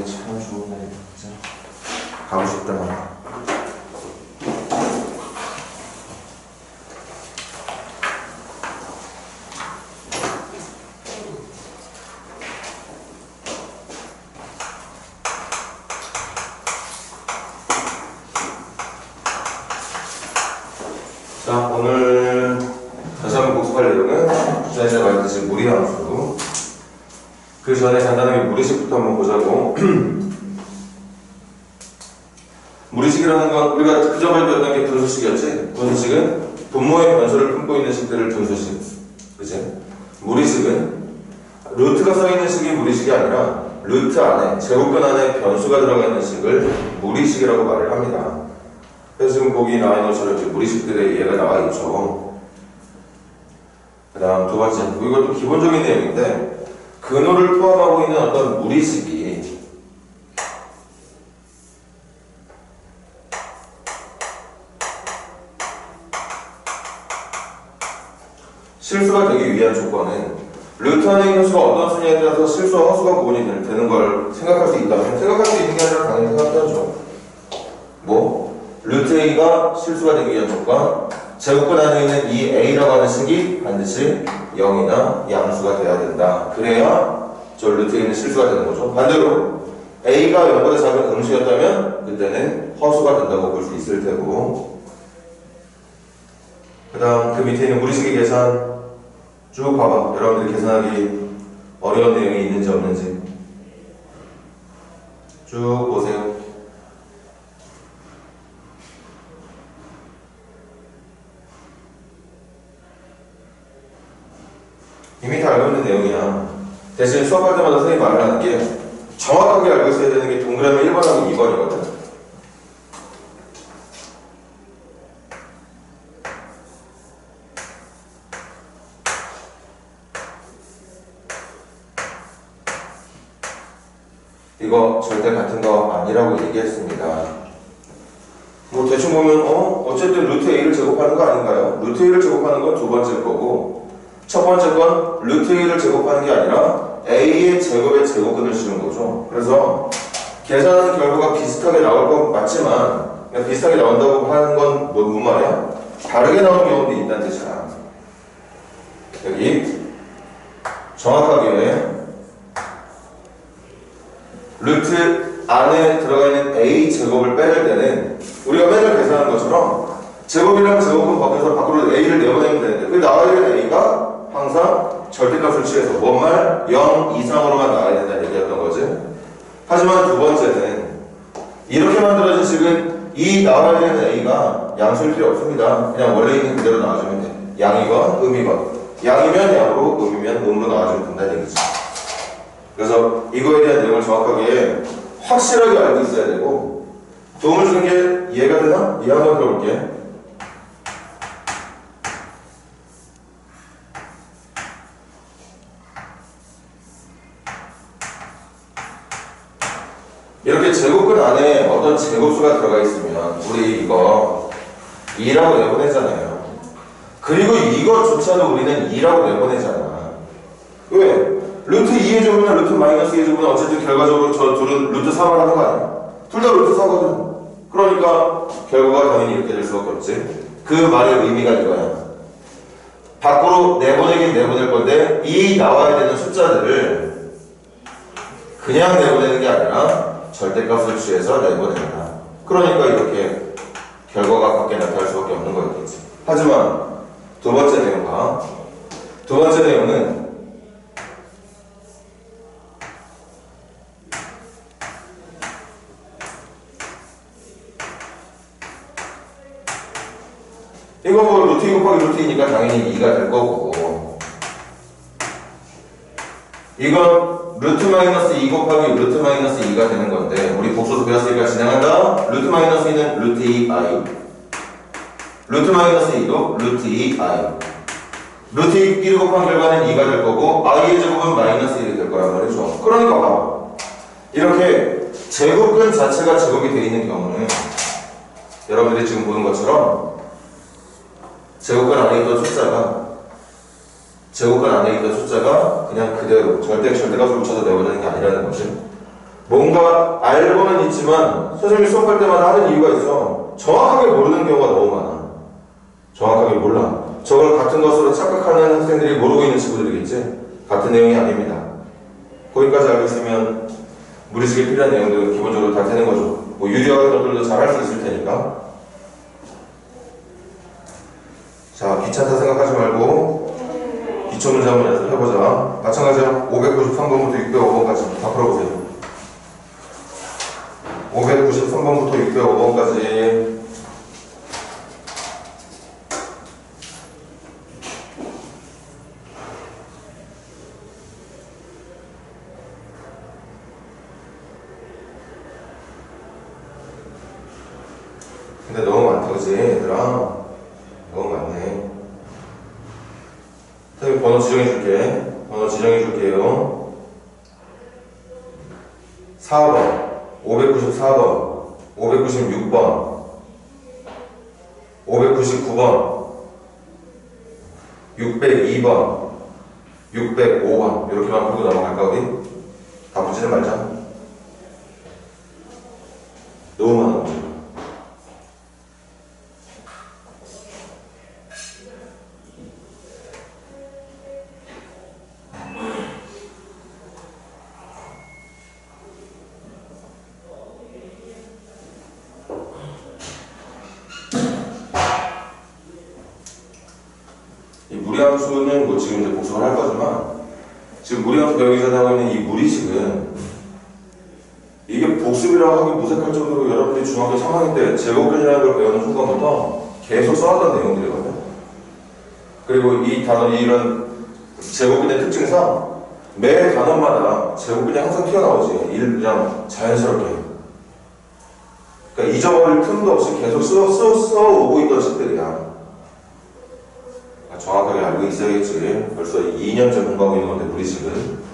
참 좋은 날이다. 그죠? 가고 싶다. 자, 오늘 다시 한번 복습할 내용은 전에 제가 말했듯이 무리함수. 그 전에 간단하게 무리식부터 한번 보자고. 무리식이라는 건 우리가 그저번에 배웠던 게 분수식이었지? 분수식은 분모의 변수를 품고 있는 식들을 분수식. 그치? 무리식은 루트가 써있는 식이 무리식이 아니라 루트 안에, 제곱근 안에 변수가 들어가 있는 식을 무리식이라고 말을 합니다. 그래서 지금 거기 나와 있는 것처럼 이제 무리식들의 예가 나와 있죠. 그 다음 두 번째, 이것도 기본적인 내용인데, 근호를 포함하고 있는 어떤 무리식이 실수가 되기 위한 조건은 루트 안에 있는 수가 어떤 수냐에 따라서 실수와 허수가 구분이 되는 걸 생각할 수 있다면, 생각할 수 있는 게 아니라 당연히 생각해야죠. 뭐? 루트 A가 실수가 되기 위한 조건, 제곱근 안에 있는 이 A라고 하는 식이 반드시 0이나 양수가 돼야 된다. 그래야 저 루트에 있는 실수가 되는 거죠. 반대로 A가 0보다 작은 음수였다면 그때는 허수가 된다고 볼 수 있을 테고, 그 다음 그 밑에 있는 무리식의 계산 쭉 봐봐. 여러분들이 계산하기 어려운 내용이 있는지 없는지 쭉 보세요. 이미 다 알고 있는 내용이야. 대신 수업할 때마다 선생님이 말을 하는 게 정확하게 알고 있어야 되는 게 동그라미 1번하고 2번이거든. 이거 절대 같은 거 아니라고 얘기했습니다. 뭐 대충 보면 어쨌든 루트 A를 제곱하는 거 아닌가요? 루트 A를 제곱하는 건 두 번째 거고, 첫 번째 건 루트 A를 제곱하는 게 아니라 A의 제곱의 제곱근을 씌우는 거죠. 그래서 계산하는 결과가 비슷하게 나올 건 맞지만, 그냥 비슷하게 나온다고 하는 건 뭔 말이야? 다르게 나오는 경우도 있다는 뜻이야. 여기 정확하게 루트 안에 들어가 있는 A 제곱을 빼낼 때는 우리가 맨날 계산하는 것처럼 제곱이랑 제곱은 밖에서 밖으로 A를 내보내면 되는데, 그 나와야 되는 A가 항상 절대값을 취해서 뭔 말? 0 이상으로만 나와야 된다는 얘기였던 거지. 하지만 두 번째는 이렇게 만들어진 식은 이 나와야 되는 A가 양수일 필요 없습니다. 그냥 원래 있는 그대로 나와주면 돼. 양이건 음이건. 양이면 양으로, 음이면 음으로 나와주면 된다는 얘기지. 그래서 이거에 대한 내용을 정확하게 확실하게 알고 있어야 되고, 도움을 주는 게 이해가 되나? 이해 한번 들어볼게. 이렇게 제곱근 안에 어떤 제곱수가 들어가 있으면 우리 이거 2라고 내보내잖아요. 그리고 이거조차도 우리는 2라고 내보내잖아. 왜? 루트 2의 제곱이나 루트 마이너스 2의 제곱은 어쨌든 결과적으로 저 둘은 루트 3을 하는 거 아니야? 둘 다 루트 4거든. 그러니까 결과가 당연히 이렇게 될 수밖에 없지. 그 말의 의미가 이거야. 밖으로 내보내긴 내보낼 건데 이 나와야 되는 숫자들을 그냥 내보내는 게 아니라 절대값을 취해서 내보낸다. 그러니까 이렇게 결과가 밖에 나타날 수밖에 없는 거였겠지. 하지만 두 번째 내용 봐. 두 번째 내용은 이거 뭐 루트 2 곱하기 루트 2니까 당연히 2가 될 거고, 이건 루트 마이너스 2 곱하기 루트 마이너스 2가 되는 건데, 우리 복수도 배웠으니까 진행한다. 루트 마이너스 2는 루트 2i, 루트 마이너스 2도 루트 2i. 루트 2를 곱한 결과는 2가 될 거고, i의 제곱은 마이너스 1이 될 거란 말이죠. 그러니까 봐봐. 이렇게 제곱근 자체가 제곱이 되어 있는 경우는 여러분들이 지금 보는 것처럼 제곱근 안에 있던 숫자가 그냥 그대로 절대값을 붙여서 내보내는 게 아니라는 거지. 뭔가 알고는 있지만 선생님이 수업할 때마다 하는 이유가 있어. 정확하게 모르는 경우가 너무 많아. 정확하게 몰라. 저걸 같은 것으로 착각하는 학생들이 모르고 있는 친구들이겠지. 같은 내용이 아닙니다. 거기까지 알고 있으면 무리수에 필요한 내용들은 기본적으로 다 되는 거죠. 뭐 유리화 같은 것들도 잘 할 수 있을 테니까. 자, 귀찮다 생각하지 말고 기초 문제 한번 연습해보자. 마찬가지로 593번부터 605번까지 다 풀어보세요. 593번부터 605번까지. 근데 너무 많다, 그지? 얘들아? 너무 많네. 선생님 번호 지정해줄게. 번호 지정해줄게요. 4번, 594번, 596번, 599번, 602번, 605번 이렇게만 풀고 넘어갈까 우리? 다 붙이지 말자. 너무 많아 문제가. 이 무리함수는 뭐 지금 이제 복습을 할 거지만 지금 무리함수 배우기 전에 하고 있는 이 무리식은 이게 복습이라고 하기 무색할 정도로 여러분들이 중학교 3학년 때 제곱근이라는 걸 배우는 순간부터 계속 써왔던 내용들이거든요. 그리고 이 단어, 이런 제곱근의 특징상 매 단어마다 제곱근이 항상 튀어나오지. 그냥 자연스럽게. 그러니까 잊어버릴 틈도 없이 계속 써오고 있던 식들이야. 정확하게 알고 있어야겠지. 벌써 2년째 공부하고 있는 건데 무리식은.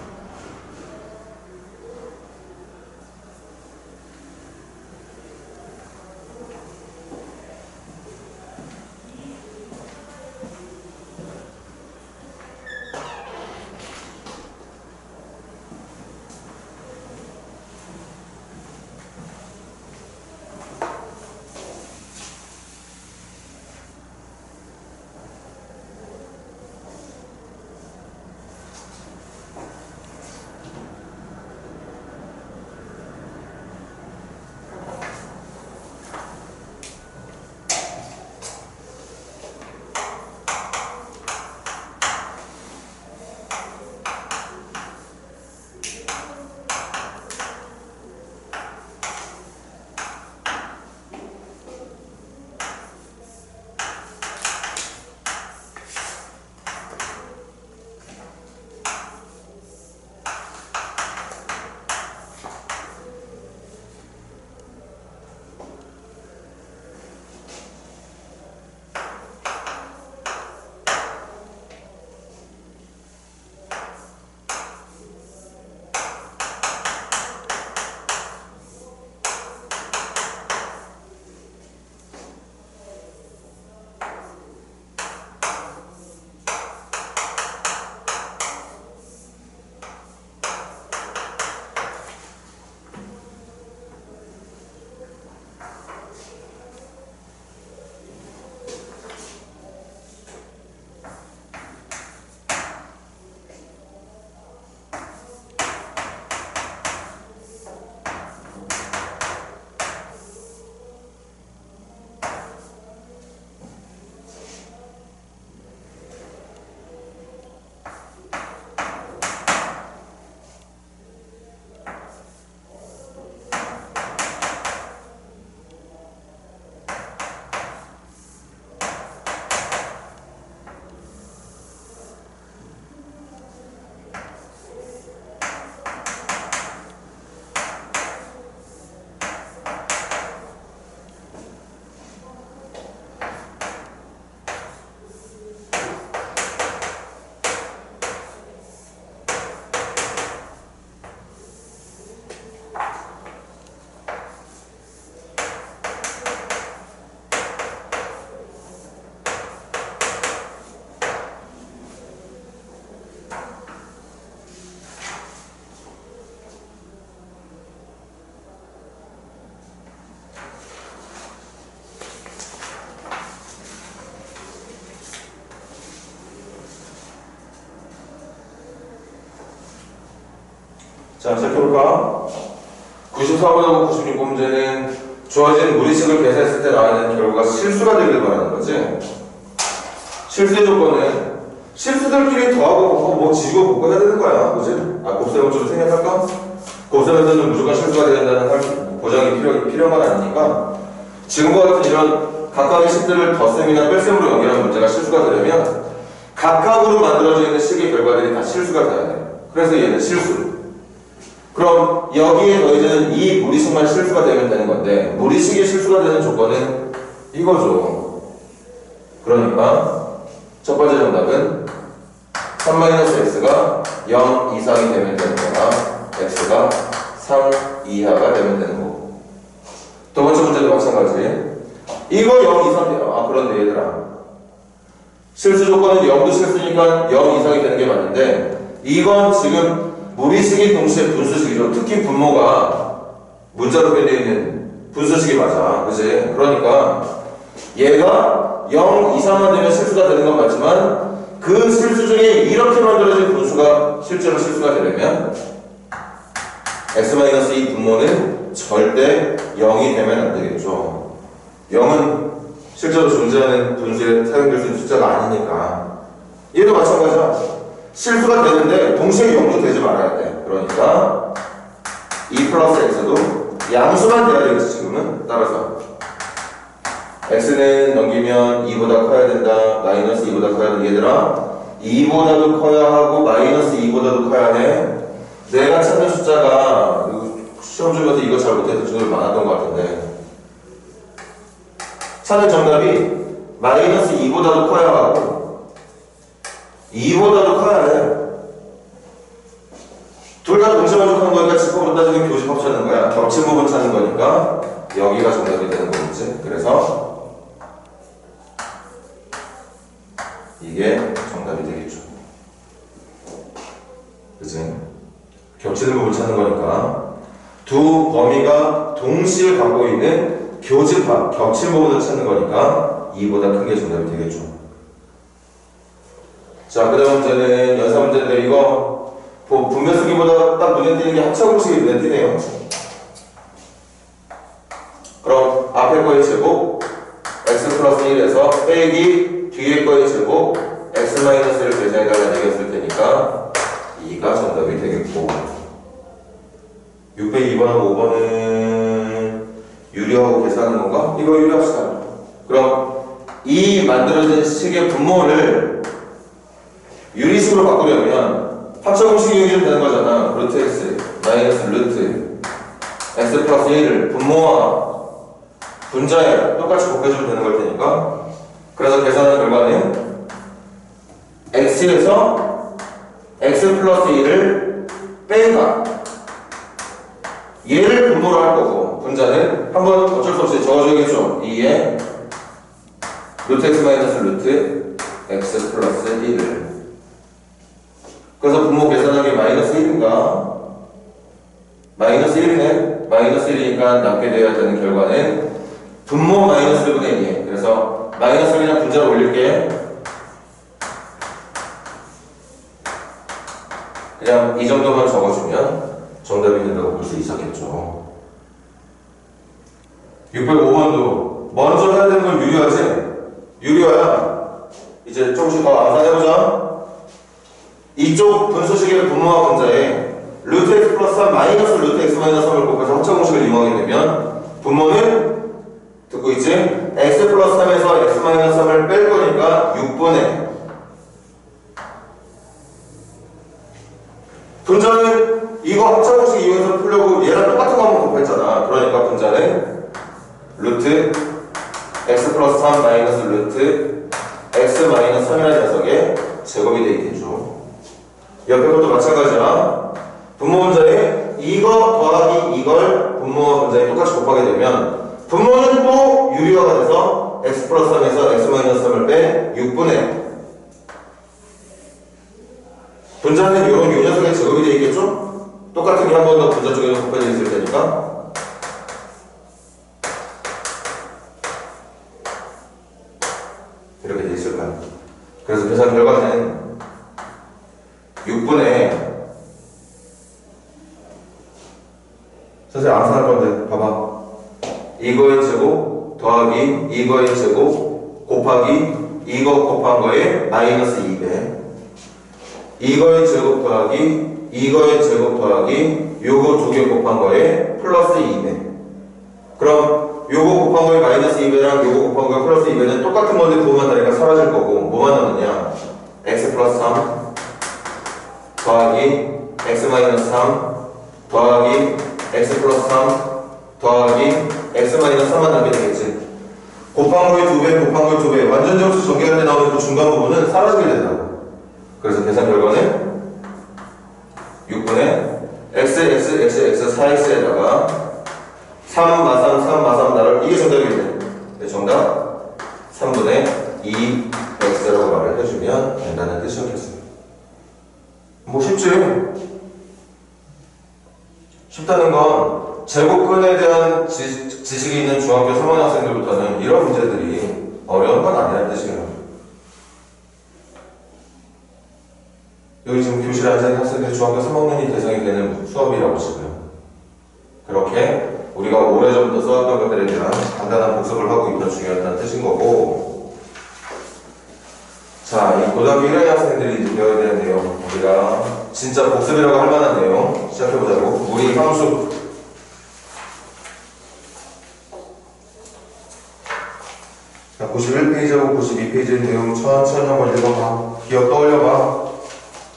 자, 시작해볼까? 94번하고 96번 문제는 주어진 무리식을 계산했을 때 나오는 결과가 실수가 되길 바라는 거지. 실수의 조건은 실수들끼리 더하고 곱하고 뭐 지우고 곱고 해야 되는 거야. 그지? 곱셈을 좀 생략할까? 곱셈에서는 무조건 실수가 되야 된다는 보장이 필요한 건 아니니까 지금과 같은 이런 각각의 식들을 덧셈이나 뺄셈으로 연결한 문제가 실수가 되려면 각각으로 만들어져 있는 식의 결과들이 다 실수가 돼야 돼. 그래서 얘는 실수. 그럼 여기에 더해지는 이 무리식만 실수가 되면 되는 건데 무리식이 실수가 되는 조건은 이거죠. 그러니까 첫 번째 정답은 3-x가 0 이상이 되면 되는 거나 x가 3 이하가 되면 되는 거고. 두 번째 문제도 마찬가지. 이거 0 이상 돼요. 그런데 얘들아, 실수 조건은 0도 실수니까 0 이상이 되는 게 맞는데 이건 지금 무리식이 동시에 분수식이죠. 특히 분모가 문자로 변되어 있는 분수식이 맞아. 그지? 그러니까 얘가 0 이상만 되면 실수가 되는 건 맞지만 그 실수 중에 이렇게 만들어진 분수가 실제로 실수가 되려면 x-이 분모는 절대 0이 되면 안 되겠죠. 0은 실제로 존재하는 분수에 사용될 수 있는 숫자가 아니니까. 얘도 마찬가지야. 실수가 되는데 동시에 0도 되지 말아야 돼. 그러니까 2 플러스 x도 양수만 돼야 되겠지 지금은. 따라서 x는 넘기면 2보다 커야 된다. 마이너스 2보다 커야 된다. 얘들아 2보다도 커야 하고 마이너스 2보다도 커야 해. 내가 찾는 숫자가 시험 중에서 이거 잘 못해서 친구들 많았던 것 같은데 찾는 정답이 마이너스 2보다도 커야 하고 2보다도 커야 해. 둘 다 동시에 만족하는 거니까 집합으로 따지면 교집합 찾는 거야. 겹친 부분 찾는 거니까 여기가 정답이 되는 거겠지. 그래서 이게 정답이 되겠죠. 그치? 겹치는 부분 찾는 거니까 두 범위가 동시에 갖고 있는 교집합, 겹친 부분을 찾는 거니까 2보다 큰 게 정답이 되겠죠. 자, 그 다음 문제는 연사 문제인데 이거 분배 쓰기보다 딱 눈에 띄는 게 합차 공식이 눈에 띄네요. 그럼 앞에 거의 제곱 x 플러스 1에서 빼기 뒤에 거의 제곱 x-1을 계산해달라 얘기했을 테니까 2가 정답이 되겠고 602번하고 5번은 유리하고 계산하는 건가? 이거 유리합시다. 그럼 이 만들어진 식의 분모를 유리식으로 바꾸려면 합차 공식이 이용이 되는 거잖아. 루트 x 마이너스 루트 x 플러스 1을 분모와 분자에 똑같이 곱해주면 되는 걸 테니까 그래서 계산하는 결과는 x에서 x 플러스 1을 빼가 얘를 분모로 할 거고 분자는 한번 어쩔 수 없이 적어줘야겠죠. 2에 루트 x 마이너스 루트 x 플러스 1을 그래서 분모 계산하기 마이너스 1인가? 마이너스 1이네. 마이너스 1이니까 남게 되어야 되는 결과는 분모 마이너스 1분의 1이에요. 그래서 마이너스 1 그냥 분자로 올릴게. 그냥 이 정도만 적어주면 정답이 된다고 볼 수 있었겠죠. 605번도 먼저 해야 되는 건 유리화지? 유리화야. 이제 조금씩 더 암산해보자. 이쪽 분수식의 분모와 분자에 루트 x 플러스 3 마이너스 루트 x 마이너스 3을 곱해서 합차 공식을 이용하게 되면 분모는 듣고 있지? x 플러스 3에서 x 마이너스 3을 뺄 거니까 6분의 분자는 이거 합차 공식 이용해서 풀려고 얘랑 똑같은 거 한번 곱했잖아. 그러니까 분자는 루트 x 플러스 3 마이너스 루트 x 마이너스 3이라는 녀석의 제곱이 되어 있겠죠. 옆에 것도 마찬가지야. 분모 분자에 이거 더하기 이걸 분모와 분자에 똑같이 곱하게 되면 분모는 또 유리화가 돼서 x 플러스 3에서 x 마이너스 3을 빼 6분의 분자는 이런 요 녀석의 제곱이 되어 있겠죠? 똑같은 게 한 번 더 분자 쪽에 곱해져 있을 테니까 이렇게 되어 있을 거야. 그래서 계산 결과는 6분의 선생님 암산할 건데 봐봐. 이거의 제곱 더하기 이거의 제곱 곱하기 이거 곱한 거에 마이너스 2배. 이거의 제곱 더하기 이거의 제곱 더하기 요거 두 개 곱한 거에 플러스 2배. 그럼 요거 곱한 거에 마이너스 2배랑 요거 곱한 거에 플러스 2배는 똑같은 건데 부호만 다니까 사라질 거고 뭐만 남느냐? x 플러스 3 더하기 x 마이너스 3 더하기 x 플러스 3 더하기 x 마이너스 3만 남게 되겠지. 곱한 거에 2배, 곱한 거에 2배. 완전점수 전개할 때 나오는 그 중간 부분은 사라지게 된다고. 그래서 계산 결과는 6분의 x 4x에다가 3 마삼 3 마삼 나를 이게 정답이겠네. 네, 정답 3분의 2x라고 말을 해주면 된다는 뜻이었겠습니다. 뭐 쉽지? 쉽다는 건 제곱근에 대한 지식이 있는 중학교 3학년 학생들부터는 이런 문제들이 어려운 건 아니라는 뜻이에요. 여기 지금 교실에 앉아있는 학생들이 중학교 3학년이 대상이 되는 수업이라고 치고요. 그렇게 우리가 오래전부터 써왔던 것들에 대한 간단한 복습을 하고 있던 중요하다는 뜻인 거고, 자, 이 고등학교 1학년 학생들이 이제 배워야 되는 내용, 우리가 진짜 복습이라고 할 만한 내용 시작해보자고. 무리 함수. 자, 91페이지하고 92페이지 내용 천천히 한번 읽어봐. 기억 떠올려봐.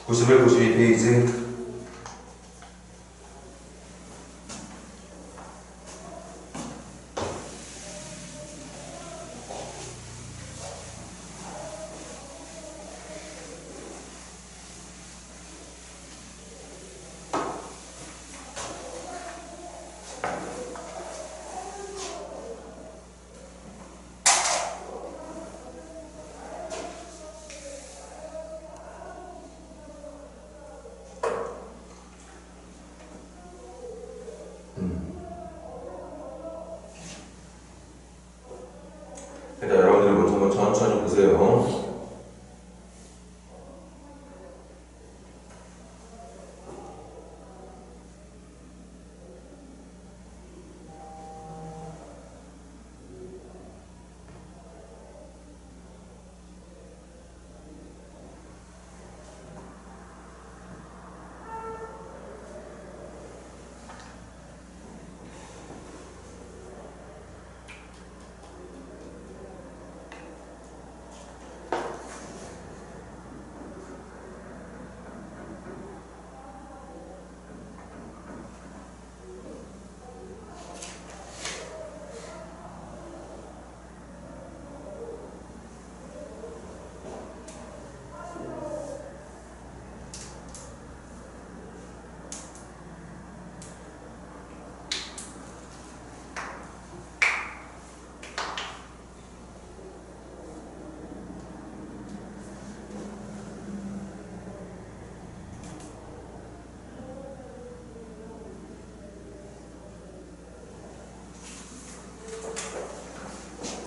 91, 92페이지. 일단 여러분들이 먼저 한번 천천히 보세요.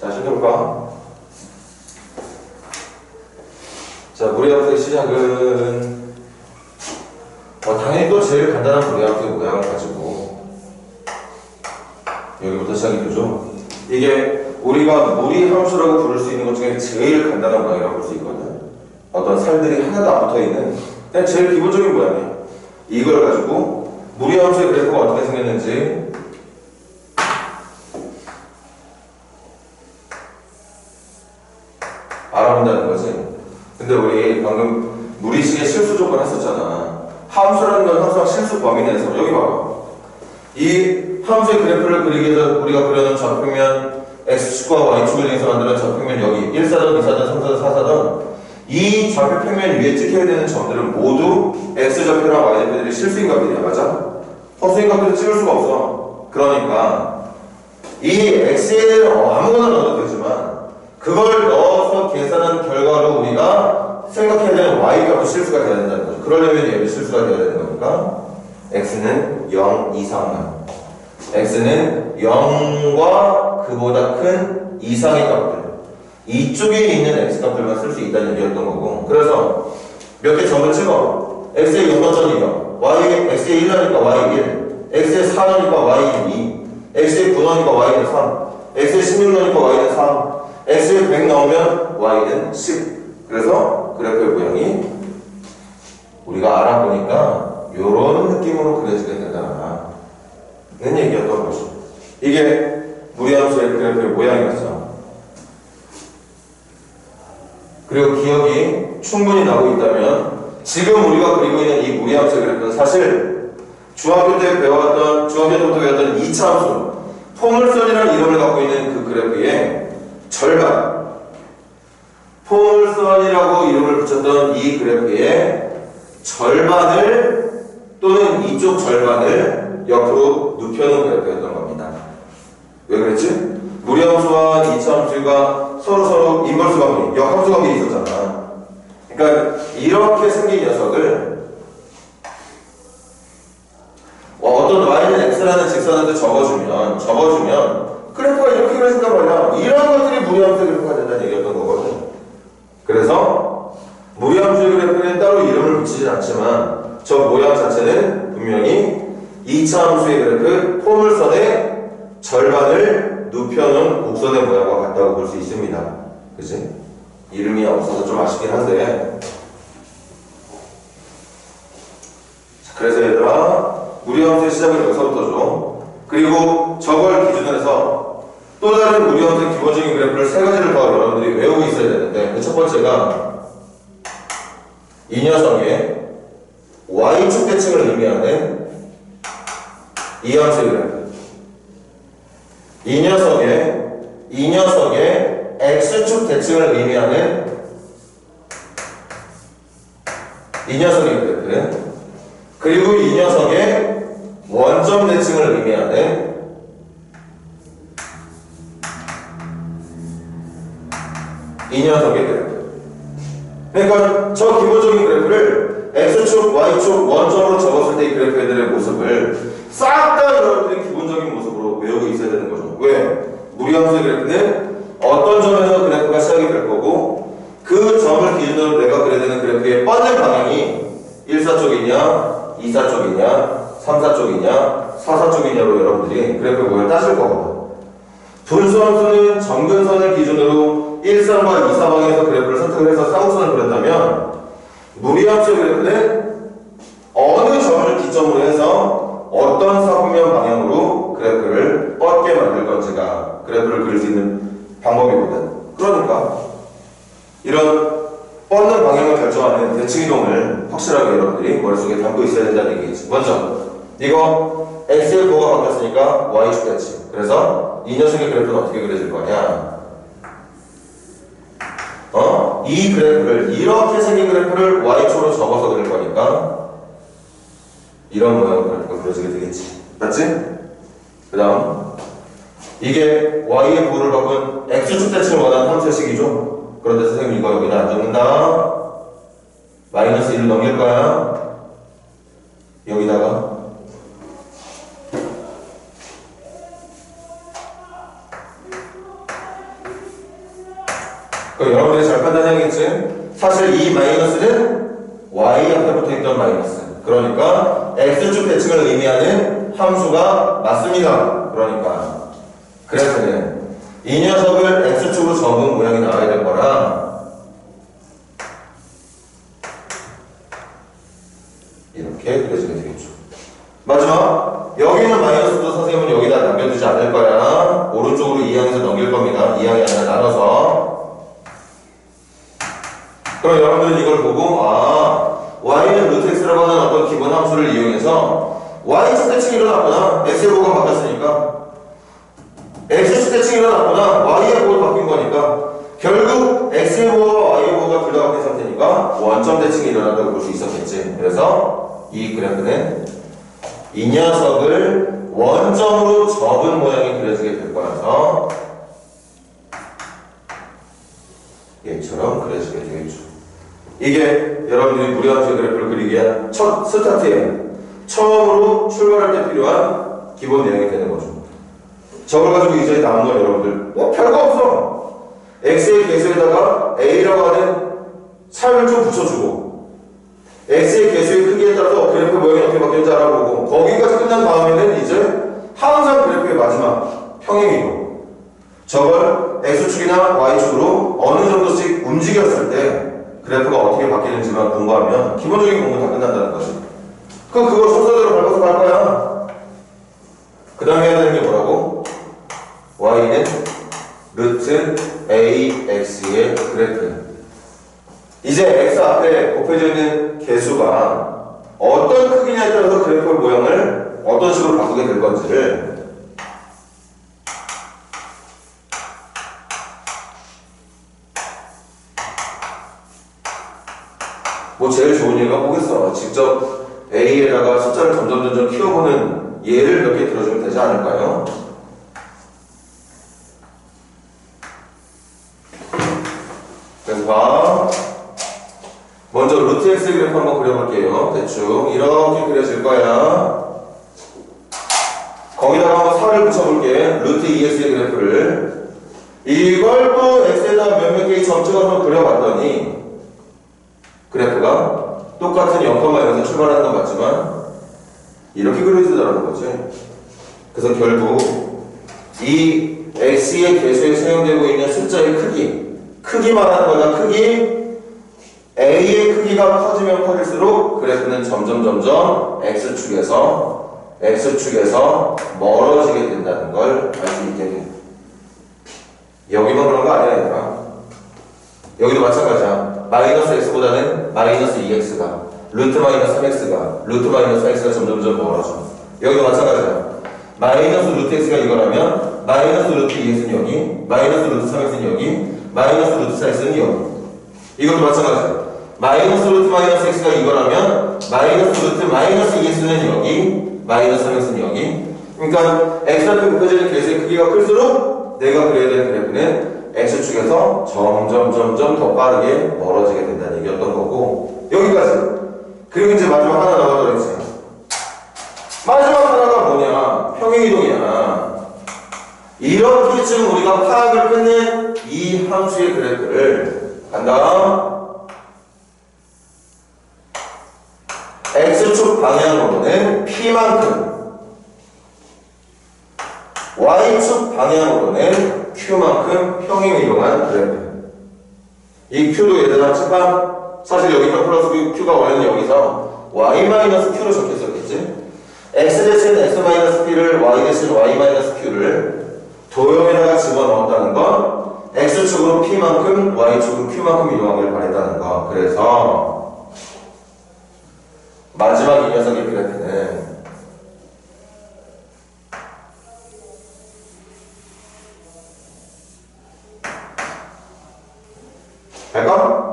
자, 시작해볼까? 자, 무리함수의 시작은 당연히 또 제일 간단한 무리함수의 모양을 가지고 여기부터 시작이 되죠. 이게 우리가 무리함수라고 부를 수 있는 것 중에 제일 간단한 모양이라고 볼 수 있거든. 어떤 살들이 하나도 안 붙어있는 그냥 제일 기본적인 모양이야. 이걸 가지고 무리함수의 그래프가 어떻게 생겼는지 알아본다는 거지. 근데 우리 방금 무리식의 실수 조건 했었잖아. 함수라는 건 항상 실수 범위 내에서 여기 봐봐. 이 함수의 그래프를 그리기 위해서 우리가 그려놓은 좌표면 x축과 y축을 이용해서 만드는 좌표면 여기 1사선, 2사선, 3사선, 4사선 이 좌표 평면 위에 찍혀야 되는 점들은 모두 x좌표랑 y좌표들이 실수인 값들이야. 맞아? 허수인 값들은 찍을 수가 없어. 그러니까 이 x에는 아무거나 넣어도 되지만 그걸 넣어서 계산한 결과로 우리가 생각해야 되는 y값도 실수가 돼야 된다는 거죠. 그러려면 얘도 실수가 돼야 되는 거니까 x는 0 이상만, x는 0과 그보다 큰 이상의 값들, 이쪽에 있는 x값들만 쓸 수 있다는 얘기였던 거고. 그래서 몇 개 점을 찍어. x의 0번점이 0, x의 1하니까 y 1, x의 4넣으니까 y는 2, x의 9 넣으니까 y는 3, x의 16 넣으니까 y는 3, x의 100 넣으면 y는 10. 그래서 그래프의 모양이 우리가 알아보니까 요런 느낌으로 그려지게 된다. 는 얘기였던 거죠. 이게 무리함수의 그래프의 모양이었어. 그리고 기억이 충분히 나고 있다면 지금 우리가 그리고 있는 이 무리함수의 그래프는 사실 중학교 때부터 배웠던 2차 함수 포물선이라는 이름을 갖고 있는 그 그래프의 절반, 포물선이라고 이름을 붙였던 이 그래프의 절반을 또는 이쪽 절반을 옆으로 눕혀놓은 그래프였던 겁니다. 왜 그랬지? 무리함수와 2차 함수가 서로 인벌스 관계, 역함수 관계에 있었잖아. 그러니까 이렇게 생긴 녀석을 어떤 y는 x라는 직선한테 적어주면 그래프가 이렇게 그려진단 말이야. 이런 것들이 무리함수의 그래프가 된다는 얘기였던 거거든. 그래서 무리함수의 그래프는 따로 이름을 붙이진 않지만 저 모양 자체는 분명히 2차 함수의 그래프 포물선의 절반을 눕혀놓은 곡선의 모양과 같다고 볼 수 있습니다. 그치? 이름이 없어서 좀 아쉽긴 한데. 자, 그래서 얘들아 무리함수의 시작은 여기서부터죠. 그리고 저걸 기준으로 해서 또 다른 무리함수의 기본적인 그래프를 세 가지를 더 여러분들이 외우고 있어야 되는데 그 첫 번째가 이 녀석의 y축 대칭을 의미하는 이 함수의 그래프, 이 녀석의 x축 대칭을 의미하는 이 녀석의 그래프, 그리고 이 녀석의 원점 대칭을 의미하는 이 녀석의 그래프. 그러니까 저 기본적인 그래프를 x축, y축, 원점으로 적었을 때 이 그래프들의 모습을 싹 다 여러분들이 기본적인 모습으로 외우고 있어야 되는 거죠. 왜? 무리함수의 그래프는 어떤 점에서 그래프가 시작이 될 거고 그 점을 기준으로 내가 그려야 되는 그래프의 뻗는 방향이 1사 쪽이냐, 2사 쪽이냐, 3사 쪽이냐, 4사 쪽이냐로 여러분들이 그래프 모양을 따질 거거든. 분수함수는 점근선을 기준으로 1사와 2사 방향에서 그래프를 선택을 해서 사무선을 그렸다면 무리함수의 그래프는 어느 점을 기점으로 해서 어떤 사분면 방향으로 그래프를 뻗게 만들 건지가 그래프를 그릴 수 있는 방법이거든. 그러니까 이런 뻗는 방향을 결정하는 대칭이동을 확실하게 여러분들이 머릿속에 담고 있어야 된다는 얘기겠지. 먼저 이거 x의 부호가 바뀌었으니까 y축 대칭. 그래서 이 녀석의 그래프는 어떻게 그려질 거냐? 이 그래프를 이렇게 생긴 그래프를 y축으로 접어서 그릴 거니까 이런 모양의 그래프가 그려지게 되겠지. 맞지? 그 다음 이게 y의 부호를 바꾼 x축 대칭을 원하는 함수식이죠. 그런데 선생님 이거 여기다 안 적는다. 마이너스 1로 넘길 거야. 여기다가 여러분들이 잘 판단해야겠지? 사실 이 마이너스는 y 앞에 붙어있던 마이너스. 그러니까 x축 대칭을 의미하는 함수가 맞습니다. 그러니까 그래프는 이 녀석을 x축으로 접은 모양이 나와야 될 거라 이렇게 그려지게 되겠죠. 마지막 여기는 마이너스도 선생님은 여기다 남겨두지 않을 거야. 오른쪽으로 2항에서 넘길 겁니다. 2항이 아니라 나눠서. 그럼 여러분들은 이걸 보고 y는 루트 x라고 하는 어떤 기본 함수를 이용해서 y축 대칭이 일어났구나. x의 부호가 바뀌었으니까 x축 대칭이 일어났구나. y의 부호가 바뀐 거니까 결국 x의 부호와 y의 부호가 둘 다 바뀐 상태니까 원점 대칭이 일어난다고 볼 수 있었겠지. 그래서 이 그래프는 이 녀석을 원점으로 접은 모양이 그려지게 될 거라서 얘처럼 그려지게 되겠죠. 이게 여러분들이 무리함수의 그래프를 그리기 위한 첫 스타트에 처음으로 출발할 때 필요한 기본 내용이 되는 거죠. 저걸 가지고 이제 남은 건 여러분들 별거 없어. x의 개수에다가 a라고 하는 삶을 좀 붙여주고 x의 개수의 크기에 따라서 그래프 모양이 어떻게 바뀌는지 알아보고 거기까지 끝난 다음에는 이제 항상 그래프의 마지막 평행이동 저걸 x축이나 y축으로 어느 정도씩 움직였을 때 그래프가 어떻게 바뀌는지만 공부하면 기본적인 공부 다 끝난다는 거지. 그럼 그거 순서대로 밟아서 갈 거야. 그 다음에 해야 되는 게 뭐라고? y는 루트 ax의 그래프. 이제 x 앞에 곱해져 있는 개수가 어떤 크기냐에 따라서 그래프 모양을 어떤 식으로 바꾸게 될 건지를 뭐 제일 좋은 예가 뭐겠어. 직접 a에다가 숫자를 점점 키워보는 예를 몇 개 들어주면 되지 않을까요? 그래서 봐. 먼저 루트 x의 그래프 한번 그려볼게요. 대충 이렇게 그려질 거야. 거기다가 한번 4를 붙여볼게. 루트 2x의 그래프를 이걸 또 x에다 몇몇 개의 점 찍어서 그려봤더니 그래프가 똑같은 0,0에서 출발하는 건 맞지만 이렇게 그려지더라는 거지. 그래서 결국 이 x의 개수에 사용되고 있는 숫자의 크기 말하는 거다. 크기 a의 크기가 커지면 커질수록 그래프는 점점 x축에서 멀어지게 된다는 걸 알 수 있게 돼. 여기만 그런 거 아니야 얘들아. 여기도 마찬가지야. 마이너스 x보다는 마이너스 2x가 루트 마이너스 3x가 루트 마이너스 4x가 점점 멀어져. 여기도 마찬가지야. 마이너스 루트 x가 이거라면 마이너스 루트 2x는 여기, 마이너스 루트 3x는 여기, 마이너스 루트 4x는 여기. 이것도 마찬가지야. 마이너스 루트 마이너스 x가 이거라면 마이너스 루트 마이너스 2x는 여기, 마이너스 3x는 여기. 그러니까 x 앞에 곱해지는 개수의 크기가 클수록 내가 그려야 되는 그래프는 x축에서 점점 더 빠르게 멀어지게 된다는 얘기였던 거고 여기까지. 그리고 이제 마지막 하나 나와버렸지. 마지막 하나가 뭐냐? 평행이동이야. 이렇게쯤 우리가 파악을 끝낸 이 함수의 그래프를 간다. x축 방향으로는 p만큼 y축 방향으로는 q만큼 평행이동한 그래프. 이 q도 얘들아 칠판 사실 여기 있던 플러스 q가 원래는 여기서 y-q로 적혀있었겠지. x-는 x-p를 y-y-q를 도형에다가 집어넣었다는 건 x축으로 p만큼 y축으로 q만큼 이동하기를 바랬다는 거. 그래서 마지막 이 녀석의 그래프는 할까?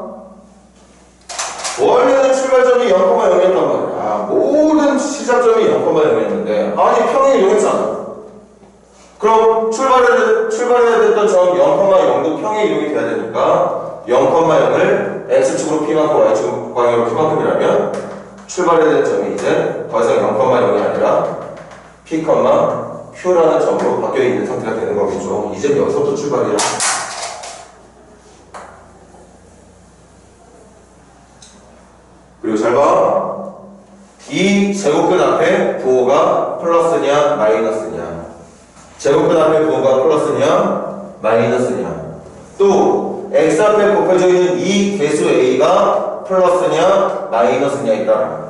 원래는 출발점이 0,0이었단 말이야. 모든 시작점이 0,0이었는데 아니 평행이동했잖아. 그럼 출발해야 됐던 점 0,0도 평행이동이 돼야 되니까 0,0을 x축으로 p만큼 y축 방향으로 p만큼이라면 출발해야 될 점이 이제 더 이상 0,0이 아니라 p, q라는 점으로 바뀌어 있는 상태가 되는 거겠죠. 이제 여기서부터 출발이야. 그리고 잘 봐. 이 제곱근 앞에 부호가 플러스냐 마이너스냐. 제곱근 앞에 부호가 플러스냐 마이너스냐. 또 x 앞에 곱해져 있는 이 개수 a가 플러스냐 마이너스냐에 따라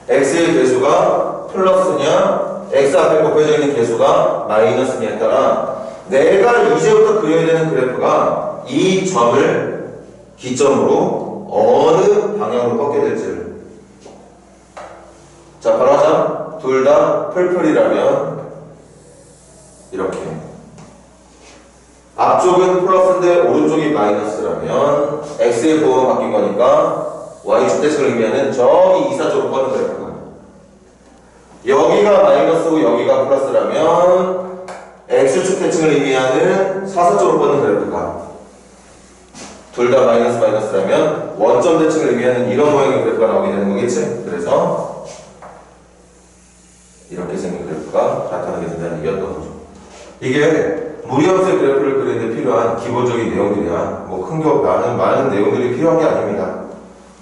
x의 개수가 플러스냐 x 앞에 곱해져 있는 개수가 마이너스냐에 따라 내가 이제부터 그려야 되는 그래프가 이 점을 기점으로 어느 방향으로 꺾게 될지를. 자, 바로 하자. 둘 다 풀풀이라면 이렇게. 앞쪽은 플러스인데 오른쪽이 마이너스라면 x의 부호가 바뀐 거니까 y축 대칭을 의미하는 저기 이사쪽으로 뻗는 그래프가. 여기가 마이너스고 여기가 플러스라면 x축 대칭을 의미하는 사사쪽으로 뻗는 그래프가. 둘 다 마이너스라면 원점 대칭을 의미하는 이런 모양의 그래프가 나오게 되는 거겠지? 그래서 이렇게 생긴 그래프가 나타나게 된다는 얘기였던 거죠. 이게 무리함수의 그래프를 그리는데 필요한 기본적인 내용들이야. 뭐 큰 거 많은 내용들이 필요한 게 아닙니다.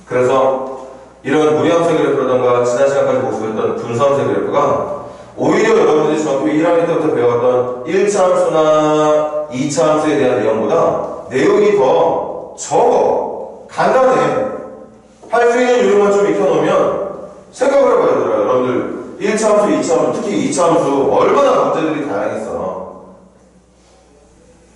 그래서 이런 무리함수 그래프라던가 지난 시간까지 복습했던 분수함수 그래프가 오히려 여러분들이 중학교 1학년 때부터 배웠던 1차 함수나 2차 함수에 대한 내용보다 내용이 더 적어. 간단해. 할 수 있는 요령만 좀 익혀놓으면 생각을 해봐야 되더라. 여러분들 1차 함수, 2차 함수, 특히 2차 함수 얼마나 문제들이 다양했어.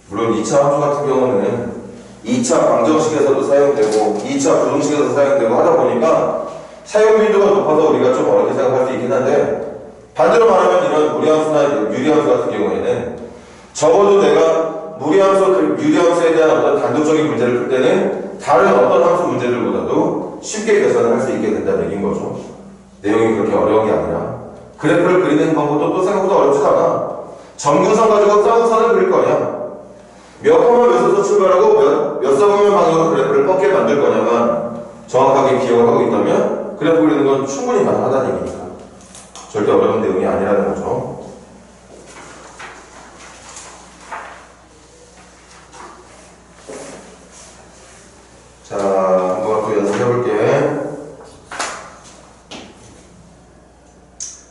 물론 2차 함수 같은 경우는 2차 방정식에서도 사용되고 2차 부등식에서 사용되고 하다 보니까 사용 빈도가 높아서 우리가 좀 어렵게 생각할 수 있긴 한데, 반대로 말하면 이런 무리함수나 유리함수 같은 경우에는 적어도 내가 무리함수, 유리함수에 대한 어떤 단도적인 문제를 풀 때는 다른 어떤 함수 문제들보다도 쉽게 계산을 할 수 있게 된다는 얘기인 거죠. 내용이 그렇게 어려운 게 아니라 그래프를 그리는 방법도 또 생각보다 어렵지 않아. 점근선 가지고 쌍선을 그릴 거냐, 몇 콤마 몇에서 출발하고 몇 사분면 방향으로 그래프를 뻗게 만들 거냐만 정확하게 기억을 하고 있다면 그래프 그리는 건 충분히 가능하다는 얘기니까 절대 어려운 내용이 아니라는 거죠. 자, 한번 또 연습해볼게.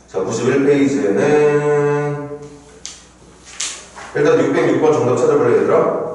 자, 91페이지에는 일단 606번 정답 찾아볼래 얘들아?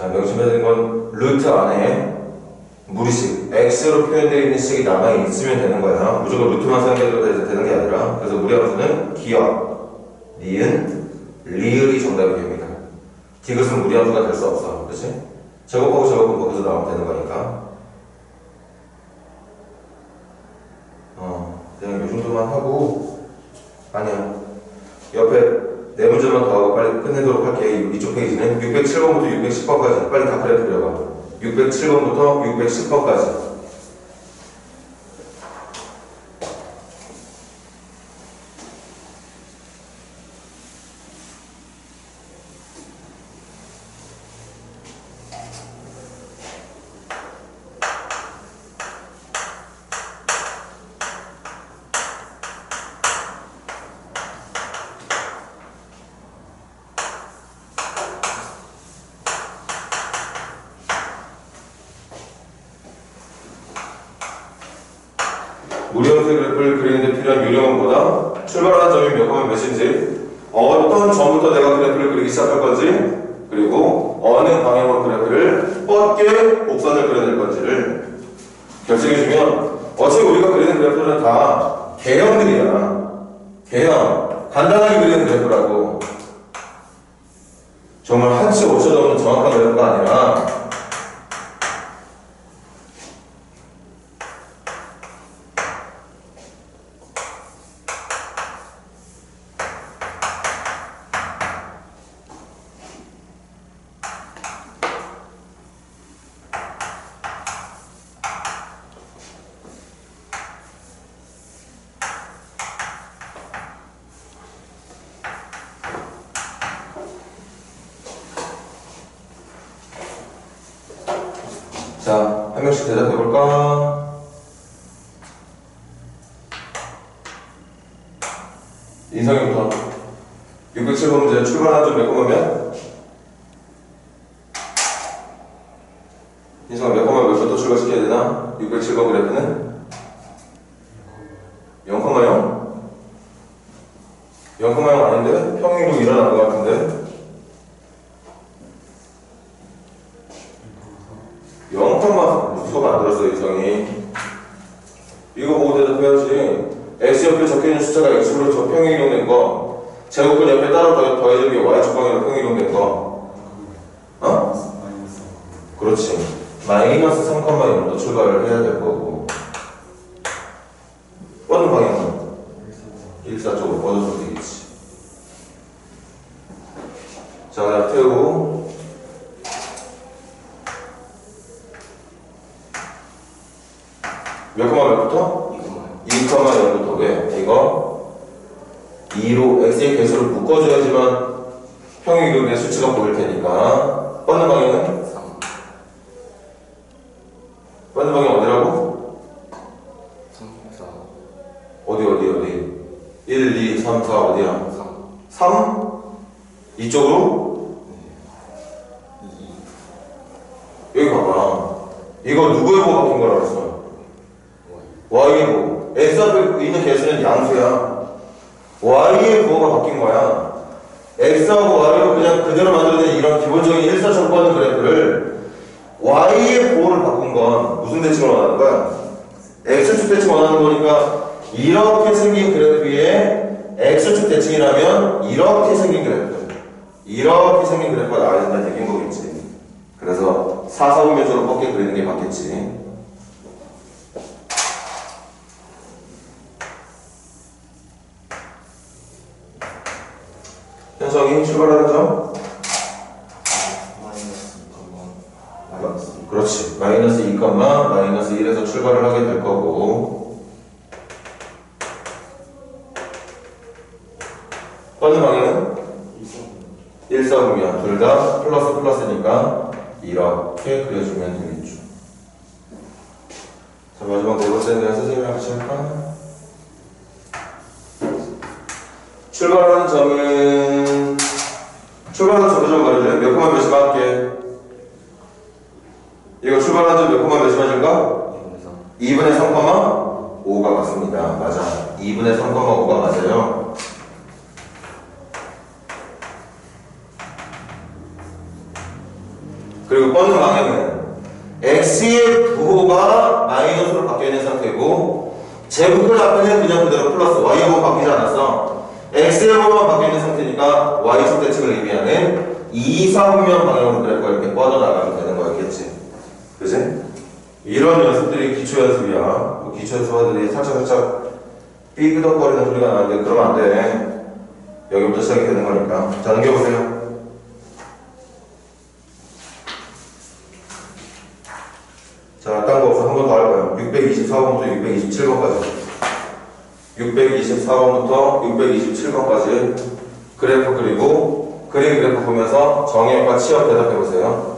자, 명심해야 되는 건 루트 안에 무리식, x로 표현되어 있는 식이 남아있으면 되는 거야. 무조건 루트만 사용해도 되는 게 아니라. 그래서 무리함수는 기역, 니은, 리을이 정답이 됩니다. 디귿은 무리함수가 될 수 없어. 그치? 제곱하고 제곱은 거기서 나오면 되는 거니까. 그냥 요 정도만 하고, 아니야. 옆에 네 문제만 더 하고 빨리 끝내도록 할게. 이쪽 페이지는 607번부터 610번까지 빨리 다 그래프 그려봐. 607번부터 610번까지. 무리함수 그래프를 그리는데 필요한 요령은 뭐다? 출발하는 점이 몇 콤마 몇인지, 어떤 점부터 내가 그래프를 그리기 시작할 건지, 그리고 어느 방향으로 그래프를 뻗게 곡선을 그려낼 건지를 결정해주면, 어차피 우리가 그리는 그래프는 다 개형들이야. 개형. 간단하게 그리는 그래프라고. 정말 한치 오차도 없는 정확한 그래프가 아니라 자, 한 명씩 대답해볼까? 인성이부터 607번 607번 문제 출발한 점 몇 콤마면? 인수가 몇 콤마 몇 번 또 출발시켜야 되나? 607번 그래프는 0,0? 0,0 아닌데? 평행이동 일어나는 것 같은데? 0, 수가 안 들었어 유성이. 이거 보고 대답해야지. x 옆에 적혀있는 숫자가 x로 저 평행이동된 거, 제곱근 옆에 따로 더해진 게 y축 방향으로 평행이동된 거. 어? 그렇지. 마이너스 3,0로 출발을 해야 될 거고. 어느 방향은? 일사쪽으로 뻗어서 되겠지. 자, 그다음 태우고. 몇 콤마 몇부터? 2,0부터. 왜? 이거 2로 x의 개수를 묶어줘야지만 평행이동의 수치가 보일 테니까. 뻗는 방향은? 3. 뻗는 방향 어디라고? 3, 4. 어디? 1, 2, 3, 4 어디야? 3. 3? 이쪽으로? 여기 봐봐. 이거 누구의 보 바뀐 거라 그랬어? y의 보. x 앞에 있는 개수는 양수야. y의 보호가 바뀐 거야. x하고 y를 그냥 그대로 만들어낸 이런 기본적인 일사천번 뻗는 그래프를 y의 보호를 바꾼 건 무슨 대칭을 원하는 거야? x축 대칭 원하는 거니까 이렇게 생긴 그래프에 x축 대칭이라면 이렇게 생긴 그래프, 이렇게 생긴 그래프가 나와야 된다는 얘기인 거겠지. 그래서 사사분면적으로 뻗게 그리는 게 맞겠지. 현성이 출발하는 점? 그렇지. 마이너스 2, 마이너스 1에서 출발을 하게 될 거고. 뻗는 방향은? 1, 4분면 둘 다 플러스니까 이렇게 그려주면 되겠죠. 자, 마지막 네 번째는 그냥 선생님이랑 같이 할까? 출발하는 점은 출발하는 점을 말해줄래? 몇 콤마 몇이 맞게? 이거 출발하는 점 몇 콤마 몇이 맞을까? 2분의 3,5가 맞습니다. 맞아. 2분의 3,5가 맞아요. 그리고 뻗는 방향은 x의 부호가 마이너스로 바뀌어있는 상태고 제곱근 앞에는 그냥 그대로 플러스 y의 부호 바뀌지 않았어. x의 부호만 바뀌어있는 상태니까 y축 대칭을 의미하는 2, 4분면 방향으로 그래프가 이렇게 뻗어나가면 되는 거였겠지. 그치? 이런 연습들이 기초 연습이야. 뭐 기초 연습하들이 살짝 삐그덕거리는 소리가 나는데 그러면 안 돼. 여기부터 시작이 되는 거니까. 자, 넘겨보세요. 자, 딴 거 없어. 한 번 더 할 거야. 624번부터 627번까지. 624번부터 627번까지 그래프 그리고 그림 그래프 보면서 정의역과 치역 대답해 보세요.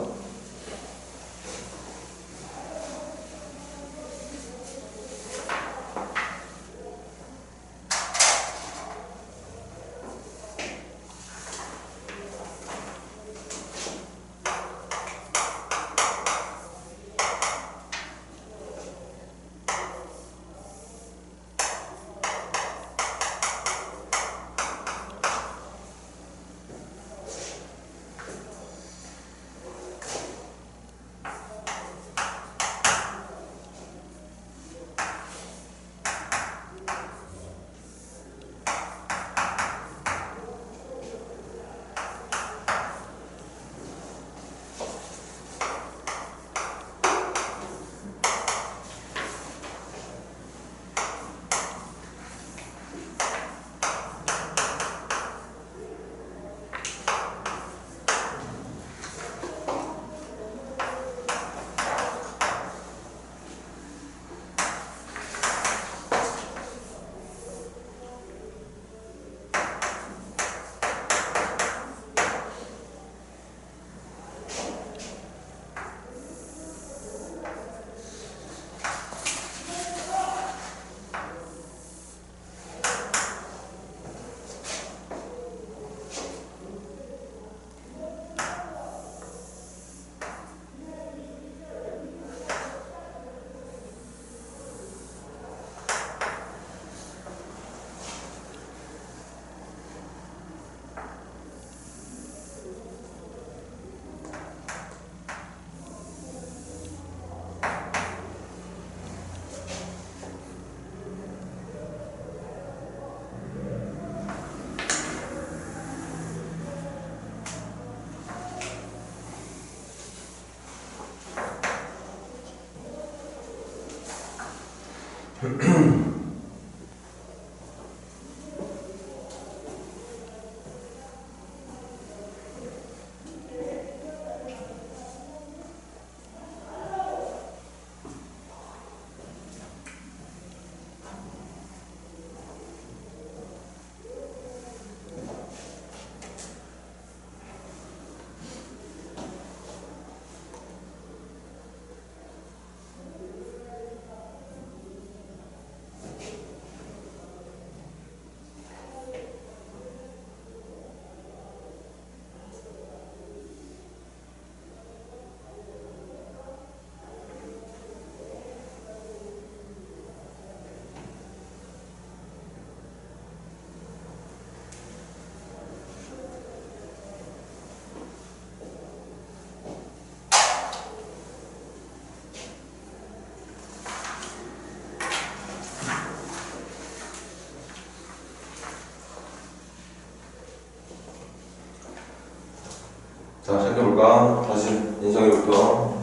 자, 시작해볼까? 다시 인성이부터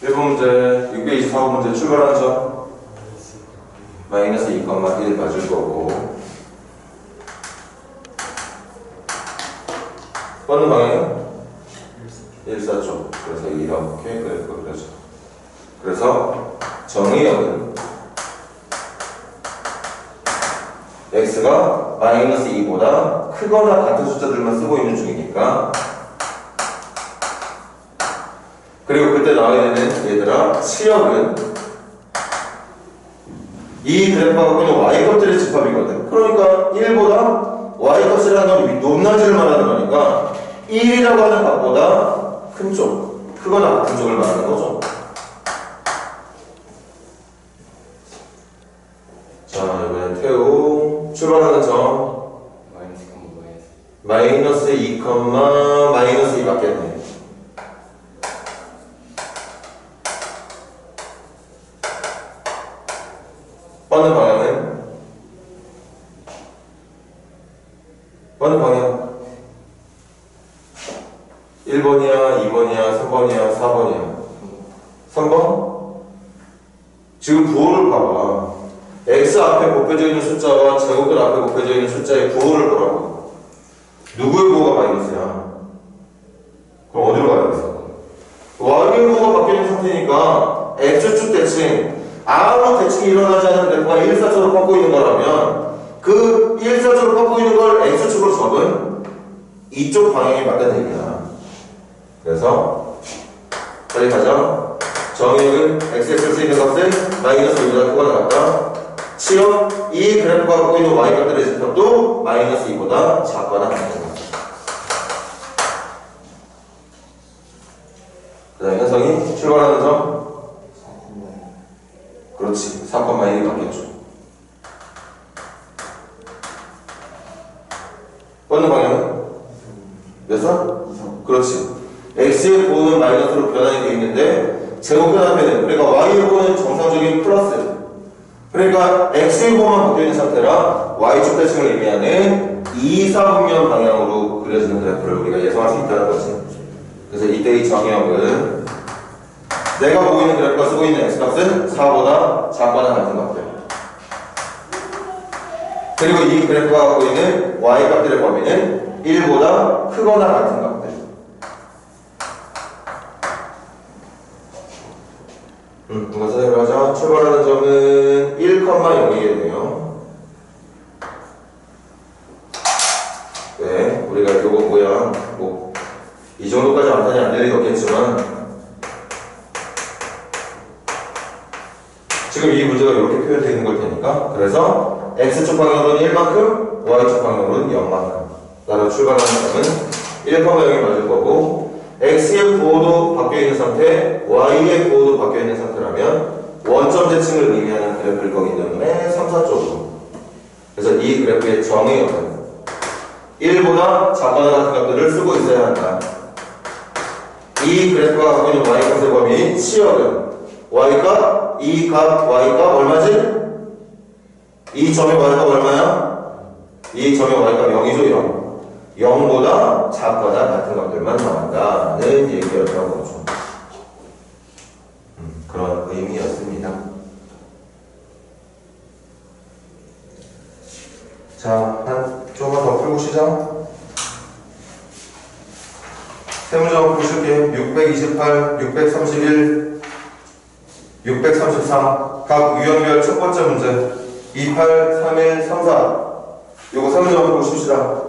1번 문제, 624번 문제 출발하는 점 마이너스 2,1 맞을 거고 뻗는 방향은 1,4쪽. 그래서 이렇게 그래프가 그려져. 그래서 정의역은 x가 마이너스 2보다 크거나 같은 숫자들만 쓰고 있는 중이니까, 그리고 그때 나와야 되는 얘들아 치역은 이 그래프가 갖고 있는 y값들의 집합이거든. 그러니까 1보다 y값이라는 건 높낮이를 말하는 거니까 1이라고 하는 값보다 큰 쪽, 크거나 같은 쪽을 말하는 거죠. 자, 이번엔 태우 출발하는 점 마이너스 2, 마이너스 2 맞겠네. 뻗는 방향은? 뻗는 방향 1번이야, 2번이야, 3번이야, 4번이야. 3번? 지금 부호를 봐봐. x 앞에 곱해져 있는 숫자와 제곱들 앞에 곱해져 있는 숫자의 부호를 보라고. 누구의 부호가 마이너스야? 그럼 어디로 가야 되겠어? y의 부호가 바뀌어 있는 상태니까 x축 대칭, 아무 대칭이 일어나지 않는 그래프가 1사조로 뻗고 있는 거라면 그 1사조로 뻗고 있는 걸 x축으로 적은 이쪽 방향이 맞다는 얘기야. 그래서 빨리 가자. 정의역은 xx에 쓰이는 값은 마이너스 2보다 크거나 같다. 치역 이 그래프가 갖고 있는 y값들의 집합도 마이너스 2보다 작거나 같다. 그 다음에 현성이 출발하는 점 그렇지. 4,1이 바뀌었죠. 뻗는 방향은? 몇 살? 그렇지. x의 부호는 마이너스로 변환이 되어 있는데 제곱 변환되는, 그러니까 y의 부호는 정상적인 플러스. 그러니까 x의 부호만 바뀌어 있는 상태라 y축 대칭을 의미하는 2, 4분면 방향으로 그려지는 그래프를 우리가 예상할 수 있다는 거지. 그래서 이때의 정의역은 내가 보고 있는 그래프가 쓰고 있는 x값은 4보다 작거나 같은 값들, 그리고 이 그래프가 갖고 있는 y값들의 범위는 1보다 크거나 같은 값들. 이거 선생님을 하자. 출발하는 점은 1,0이겠네요. 네, 우리가 이거 뭐야, 뭐 이 정도까지 완전히 안 될 리는 없겠지만 지금 이 문제가 이렇게 표현되어 있는 걸 테니까, 그래서 x축 방향으로는 1만큼, y축 방향으로는 0만큼. 나로 출발하는 점은 1,0이 맞을 거고, x의 부호도 바뀌어 있는 상태, y의 부호도 바뀌어 있는 상태라면 원점 대칭을 의미하는 그래프일 거기 때문에 3, 4쪽으로. 그래서 이 그래프의 정의역은 1보다 작거나 같은 값들을 쓰고 있어야 한다. 이 그래프가 갖고 있는 y값의 범위 치역은 y값, 이 값, y값 얼마지? 이 점의 y값 얼마야? 이 점의 y값 0이죠, 0. 0보다 작거나 같은 값들만 나온다는 얘기였던 거죠. 그런 의미였습니다. 자, 조금만 더 풀고 시작. 세 문제 한번 보실게요. 628, 631, 633. 각 유형별 첫 번째 문제. 28, 31, 34. 요거 세 문제 한번 보십시다.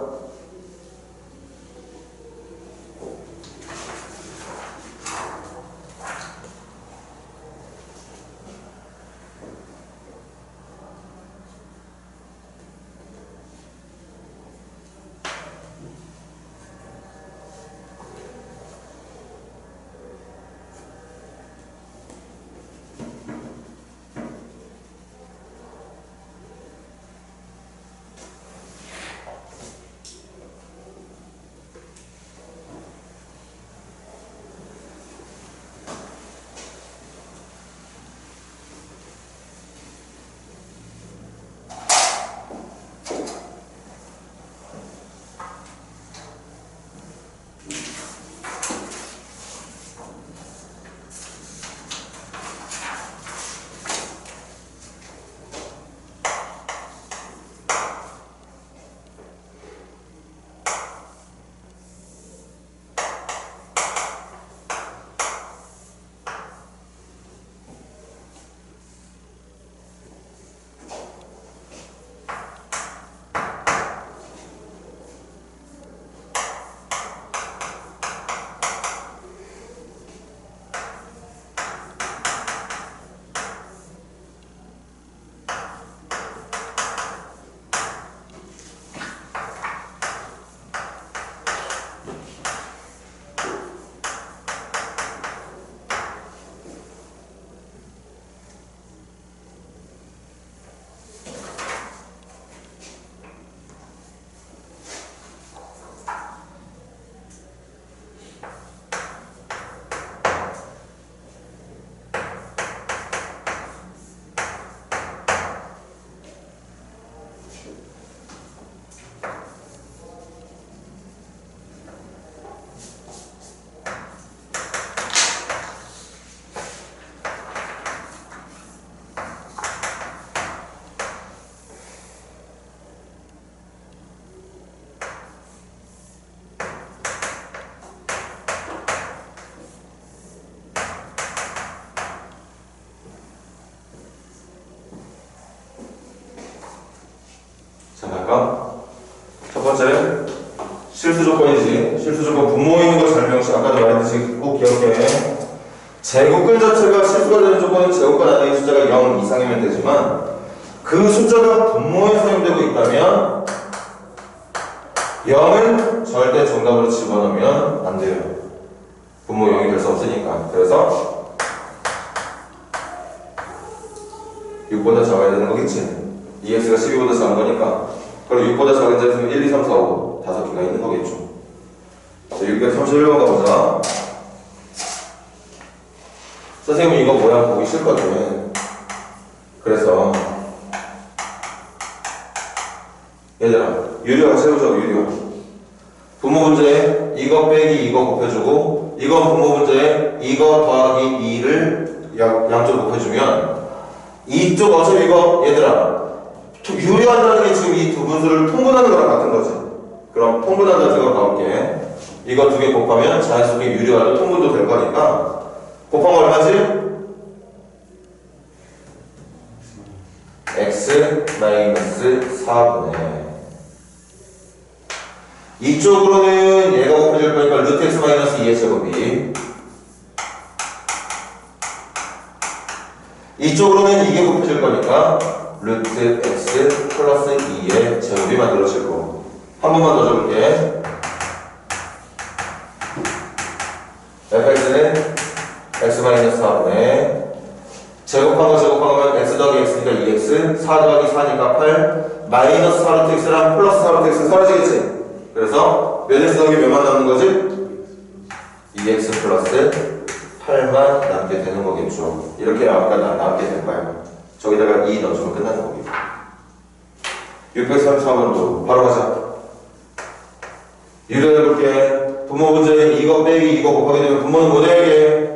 자, 갈까? 첫 번째, 실수 조건이지. 실수 조건 분모인 거 잘 명시. 아까도 말했듯이 꼭 기억해. 제곱근 자체가 실수가 되는 조건은 제곱근 안에 숫자가 0 이상이면 되지만 그 숫자가 분모에 사용되고 있다면 0은 절대 정답으로 집어넣으면 안 돼요. 분모 0이 될 수 없으니까. 그래서 6보다 작아야 되는 거겠지. 2x가 12보다 작은 거니까. 그리고 6보다 작은 자리수는 1, 2, 3, 4, 5 5개가 있는 거겠죠. 자, 여기까지 31번 가보자. 선생님은 이거 모양 보기 싫거든. 그래서 얘들아, 유리화 세우자고. 유리화. 분모 문제에 이거 빼기 이거 곱해주고 이거 분모 문제에 이거 더하기 2를 양쪽 곱해주면 이쪽 어차피 이거 얘들아 유리한다는 게 지금 이 두 분수를 통분하는 거랑 같은 거지. 그럼 통분한다는 생각 가볼게. 이거 두 개 곱하면 자연스럽게 유리화도 통분도 될 거니까 곱한 거 얼마지? x 마이너스 4분의 이쪽으로는 얘가 곱해질 거니까 루트 x 마이너스 2의 제곱이 이쪽으로는 이게 곱해질 거니까 루트 x 플러스 2의 제곱이 만들어질 거고. 한 번만 더 적을게. fx는 x 마이너스 4분의 제곱한 거면 x 더하기 x니까 2x 4 더하기 4니까 8 마이너스 4루트 x랑 플러스 4루트 x는 사라지겠지. 그래서 몇 x 더하기 몇만 남는 거지? 2x 플러스 8만 남게 되는 거겠죠. 이렇게 아까 남게 될 거야. 저기다가 2 넣어주면 끝나는 거겠죠. 633번으로 바로 가자. 유래해볼게. 분모 문제에 이거 빼기 이거 곱하게 되면 분모는 뭐 되게?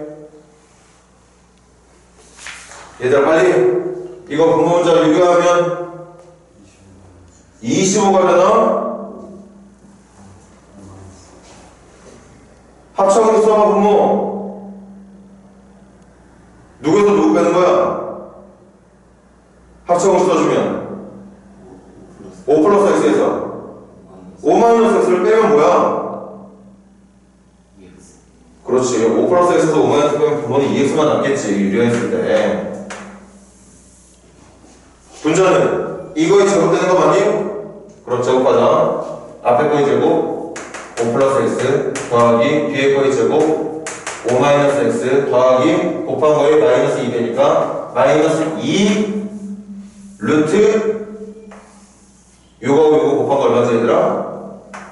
얘들아 빨리 이거 분모 문제로 유효하면 25가 되나? 합쳐서 써봐 분모. 누구에서 누구 빼는 거야? 합쳐서 써주면 5 플러스 x에서 5 마이너스 x를 빼면 뭐야? 그렇지. 5 플러스 x에서 5 마이너스 빼면 분모는 2x만 남겠지. 유리했을 때. 분자는 이거에 제곱되는 거 맞니? 그럼 제곱하자. 앞에 거의 제곱 5 플러스 x 더하기 뒤에 거의 제곱 5 마이너스 x 더하기 곱한 거에 마이너스 2 되니까 마이너스 2 루트 요거 곱한 거 얼마지 얘들아?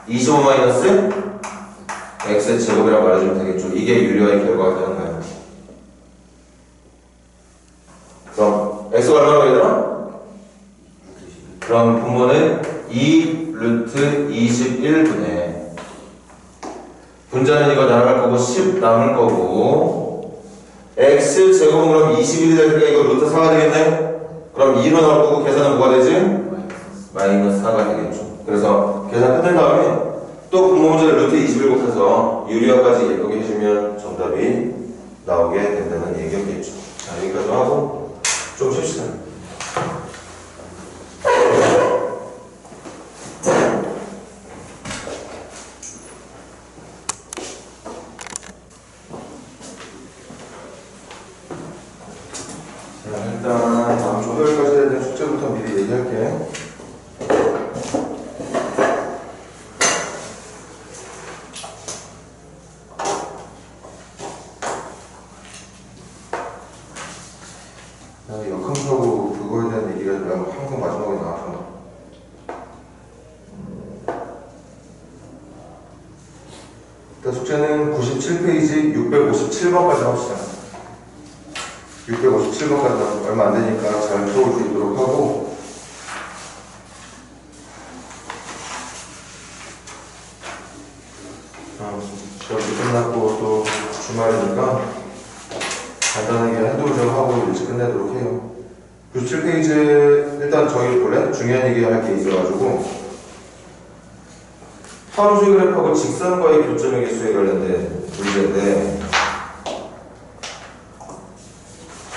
25 마이너스 x 제곱이라고 말해주면 되겠죠. 이게 유리화의 결과가 되는 거야. 그럼 x가 얼마라고 얘들아? 그럼 분모는 2 루트 21분의 분자는 이거 날아갈 거고 10 남을 거고 x 제곱은 그럼 21이 되니까 이거 루트 4가 되겠네? 그럼 2로 나올 거고 계산은 뭐가 되지? 마이너스 4가 되겠죠. 그래서 계산 끝낸 다음에 또 분모 문제를 루트 21 곱해서 유리화까지 예쁘게 해주면 정답이 나오게 된다는 얘기였겠죠. 자, 여기까지 하고 좀 쉽시다. 일단 다음 주 화요일까지 해야 되는 숙제부터 미리 얘기할게. 역함수하고 그거에 대한 얘기가 항상 마지막에 나왔잖아. 일단 숙제는 97페이지 657번까지 합시다. 657번까지 얼마 안 되니까 잘 풀어올 수 있도록 하고 시험이 끝났고 또 주말이니까 간단하게 한두 점 하고 일찍 끝내도록 해요. 97페이지에 일단 저희 원래 중요한 얘기 할 게 있어가지고 하루수의 그래프하고 직선과의 교점의 개수에 관련된 문제인데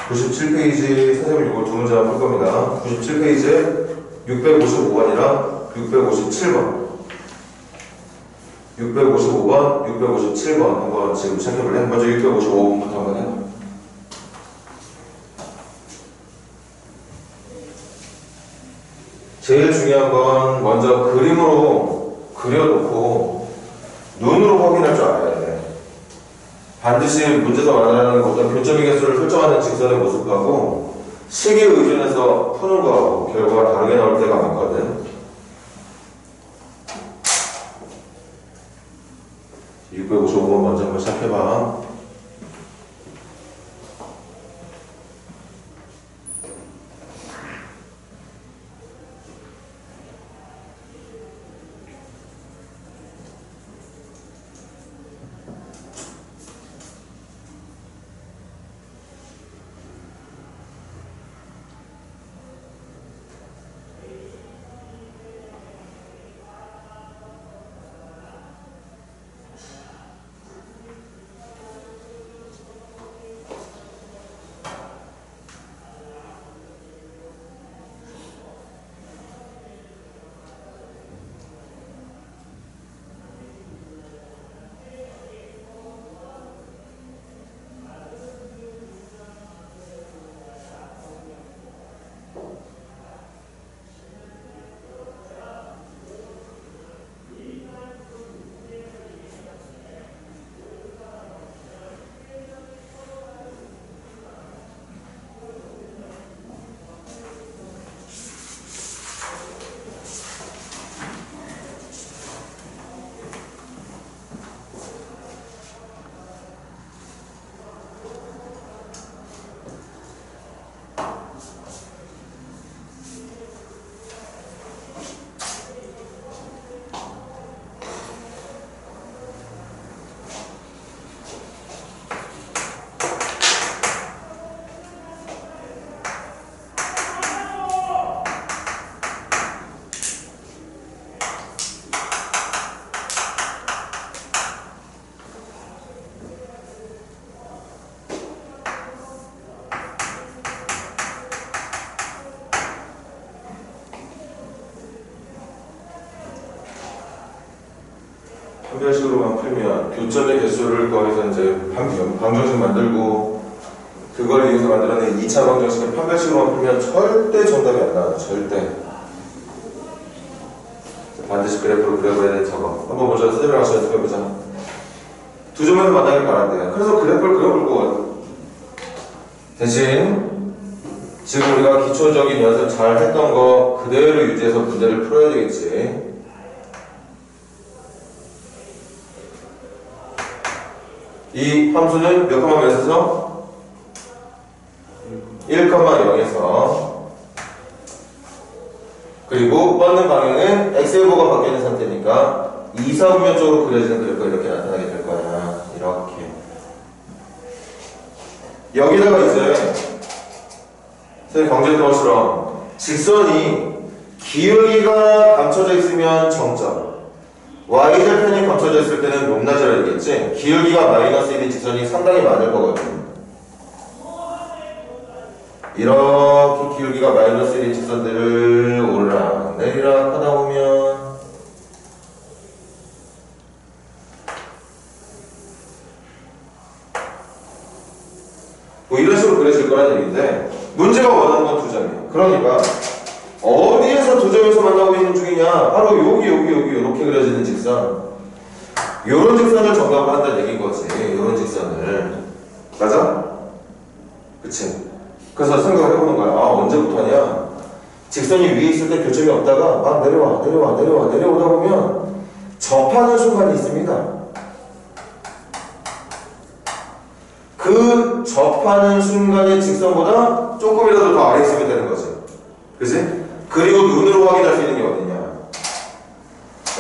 97페이지 선생님 이거 두 문제만 풀 겁니다. 97페이지에 655번이랑 657번 655번, 657번 한번 지금 시작해볼래? 먼저 655번부터 한번 해봐. 제일 중요한 건 먼저 그림으로 그려놓고 눈으로 확인할 줄 알아야 돼. 반드시 문제에서 말하는 어떤 교점의 개수를 설정하는 직선의 모습하고 시기에 의존해서 푸는 거하고 결과가 다르게 나올 때가 많거든. 655번 먼저 한번 시작해봐. 판별식으로만 풀면 교점의 개수를 거기서 이제 방정식 만들고 그걸 이용해서 만들어낸 2차 방정식을 판별식으로만 풀면 절대 정답이 안 나와요. 절대. 반드시 그래프로 그려봐야 되는 저거. 한번 먼저 선생님이랑 같이 연습해보자. 두 점에서 만나길 바란대요. 그래서 그래프를 그려볼 거거든. 대신 지금 우리가 기초적인 연습 잘 했던 거 그대로 유지해서 문제를 풀어야 되겠지. 이 함수는 몇 컴마 몇에서? 1,0에서 그리고 뻗는 방향은 x제곱가 바뀌는 상태니까 이사분면적으로 그려지는 그래프가 이렇게 나타나게 될 거야. 이렇게. 여기다가 이제 선생님 강조했던 것처럼 직선이 기울기가 감춰져 있으면 정점, y절편이 감춰져 있을 때는 높낮이라 얘기했지. 기울기가 마이너스 1인 직선이 상당히 많을 거거든. 이렇게 기울기가 마이너스 1인 직선들을 오르락 내리락 하다 보면 뭐 이런 식으로 그려질 거라는 얘기인데 문제가 원하는 건 두 점이에요. 그러니까 어디에서 두 점에서 만나고 있는 중이냐? 바로 여기 이렇게 그려지는 직선. 요런 직선을 정답을 한다는 얘기인 거지. 요런 직선을. 맞아? 그치? 그래서 생각을 해보는 거야. 아, 언제부터 하냐? 직선이 위에 있을 때 교점이 없다가 막 내려오다 보면 접하는 순간이 있습니다. 그 접하는 순간의 직선보다 조금이라도 더 아래에 있으면 되는 거지. 그치? 그리고 눈으로 확인할 수 있는 게 어디냐?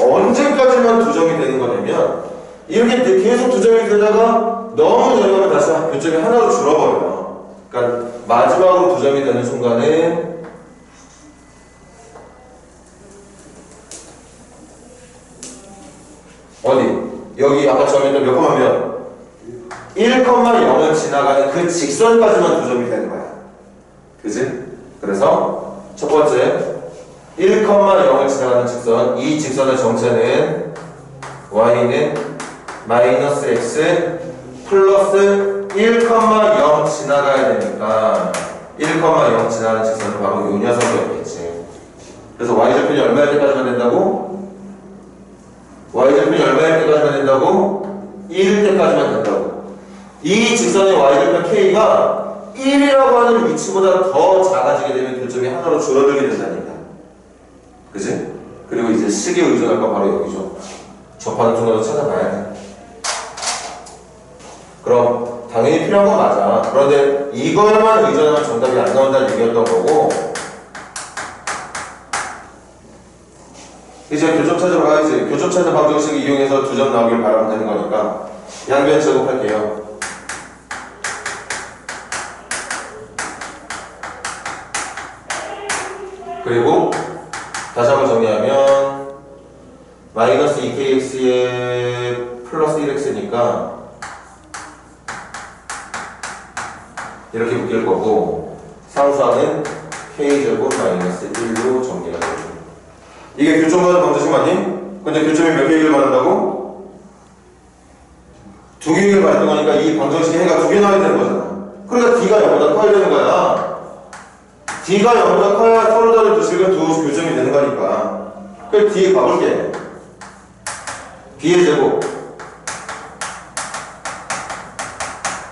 언제까지만 두 점이 되는 거냐면 이렇게 계속 두 점이 되다가 너무 내려가면 다시 교점이 하나로 줄어버려요. 그러니까 마지막으로 두 점이 되는 순간은 어디? 여기 아까 처음에 했던 몇 컴마 몇? 1,0을 지나가는 그 직선까지만 두 점이 되는 거야. 그지? 그래서 첫 번째 1,0을 지나가는 직선, 이 직선의 정체는 y는 마이너스 x 플러스 1,0 지나가야 되니까 1,0 지나가는 직선은 바로 이 녀석이었겠지. 그래서 y절편이 얼마일 때까지만 된다고? y절편이 얼마일 때까지만 된다고? 1일 때까지만 된다고. 이 직선의 y절편 k가 1이라고 하는 위치보다 더 작아지게 되면 교점이 하나로 줄어들게 된다니까. 그지? 그리고 이제 식에 의존할 건 바로 여기죠. 접하는 순간을 찾아봐야 돼. 그럼 당연히 필요한 건 맞아. 그런데 이거에만 의존하면 정답이 안 나온다는 얘기였던 거고, 이제 교점 찾으러 가야지. 교점 찾는 방정식을 이용해서 두 점 나오길 바라면 되는 거니까 양변 제곱할게요. 그리고 다시 한번 정리하면 마이너스 2kx에 플러스 1x니까 이렇게 묶일 거고 상수하는 k제곱 마이너스 1로 정리가 되죠. 이게 교점과는 방정식 맞니? 근데 교점이 몇 개이길 말한다고? 두 개이길 말했던 거니까 이 방정식에 해가 두 개 나와야 되는 거잖아. 그러니까 d가 0보다 커야 되는 거야. d가 0보다 커야 서로 다른 두 식은 두 교점이 되는 거니까. 그럼 d 가볼게. b의 제곱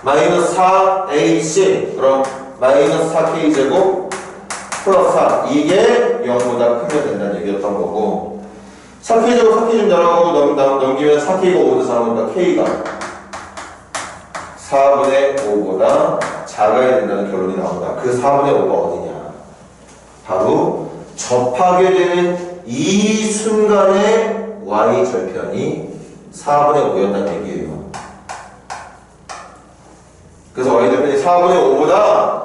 마이너스 4ac 그럼 마이너스 4k 제곱 플러스 4 이게 0보다 크면 된다는 얘기였던 거고 4k 제곱 4k 좀 날아가고 넘기면 4k가 5보다 작으니까 k가 4분의 5보다 작아야 된다는 결론이 나온다. 그 4분의 5가 어디냐? 바로 접하게 되는 이 순간의 y절편이 4분의 5였다는 얘기예요. 그래서 y절편이 4분의 5보다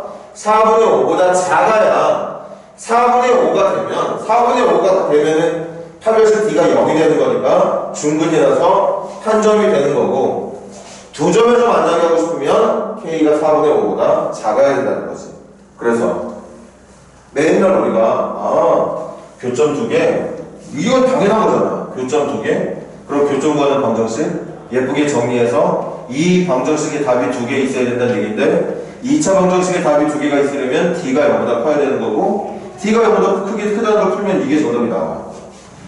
작아야 4분의 5가 되면은 판별식 d가 0이 되는 거니까 중근이라서 한 점이 되는 거고 두 점에서 만나게 하고 싶으면 k가 4분의 5보다 작아야 된다는 거지. 그래서 맨날 우리가 교점 두 개 이건 당연한 거잖아. 교점 두 개 그럼 교점 구하는 방정식 예쁘게 정리해서 이 방정식에 답이 2개 있어야 된다는 얘기인데 2차 방정식에 답이 2개가 있으려면 D가 0보다 커야 되는 거고 D가 0보다 크다는 걸 풀면 이게 정답이 나와.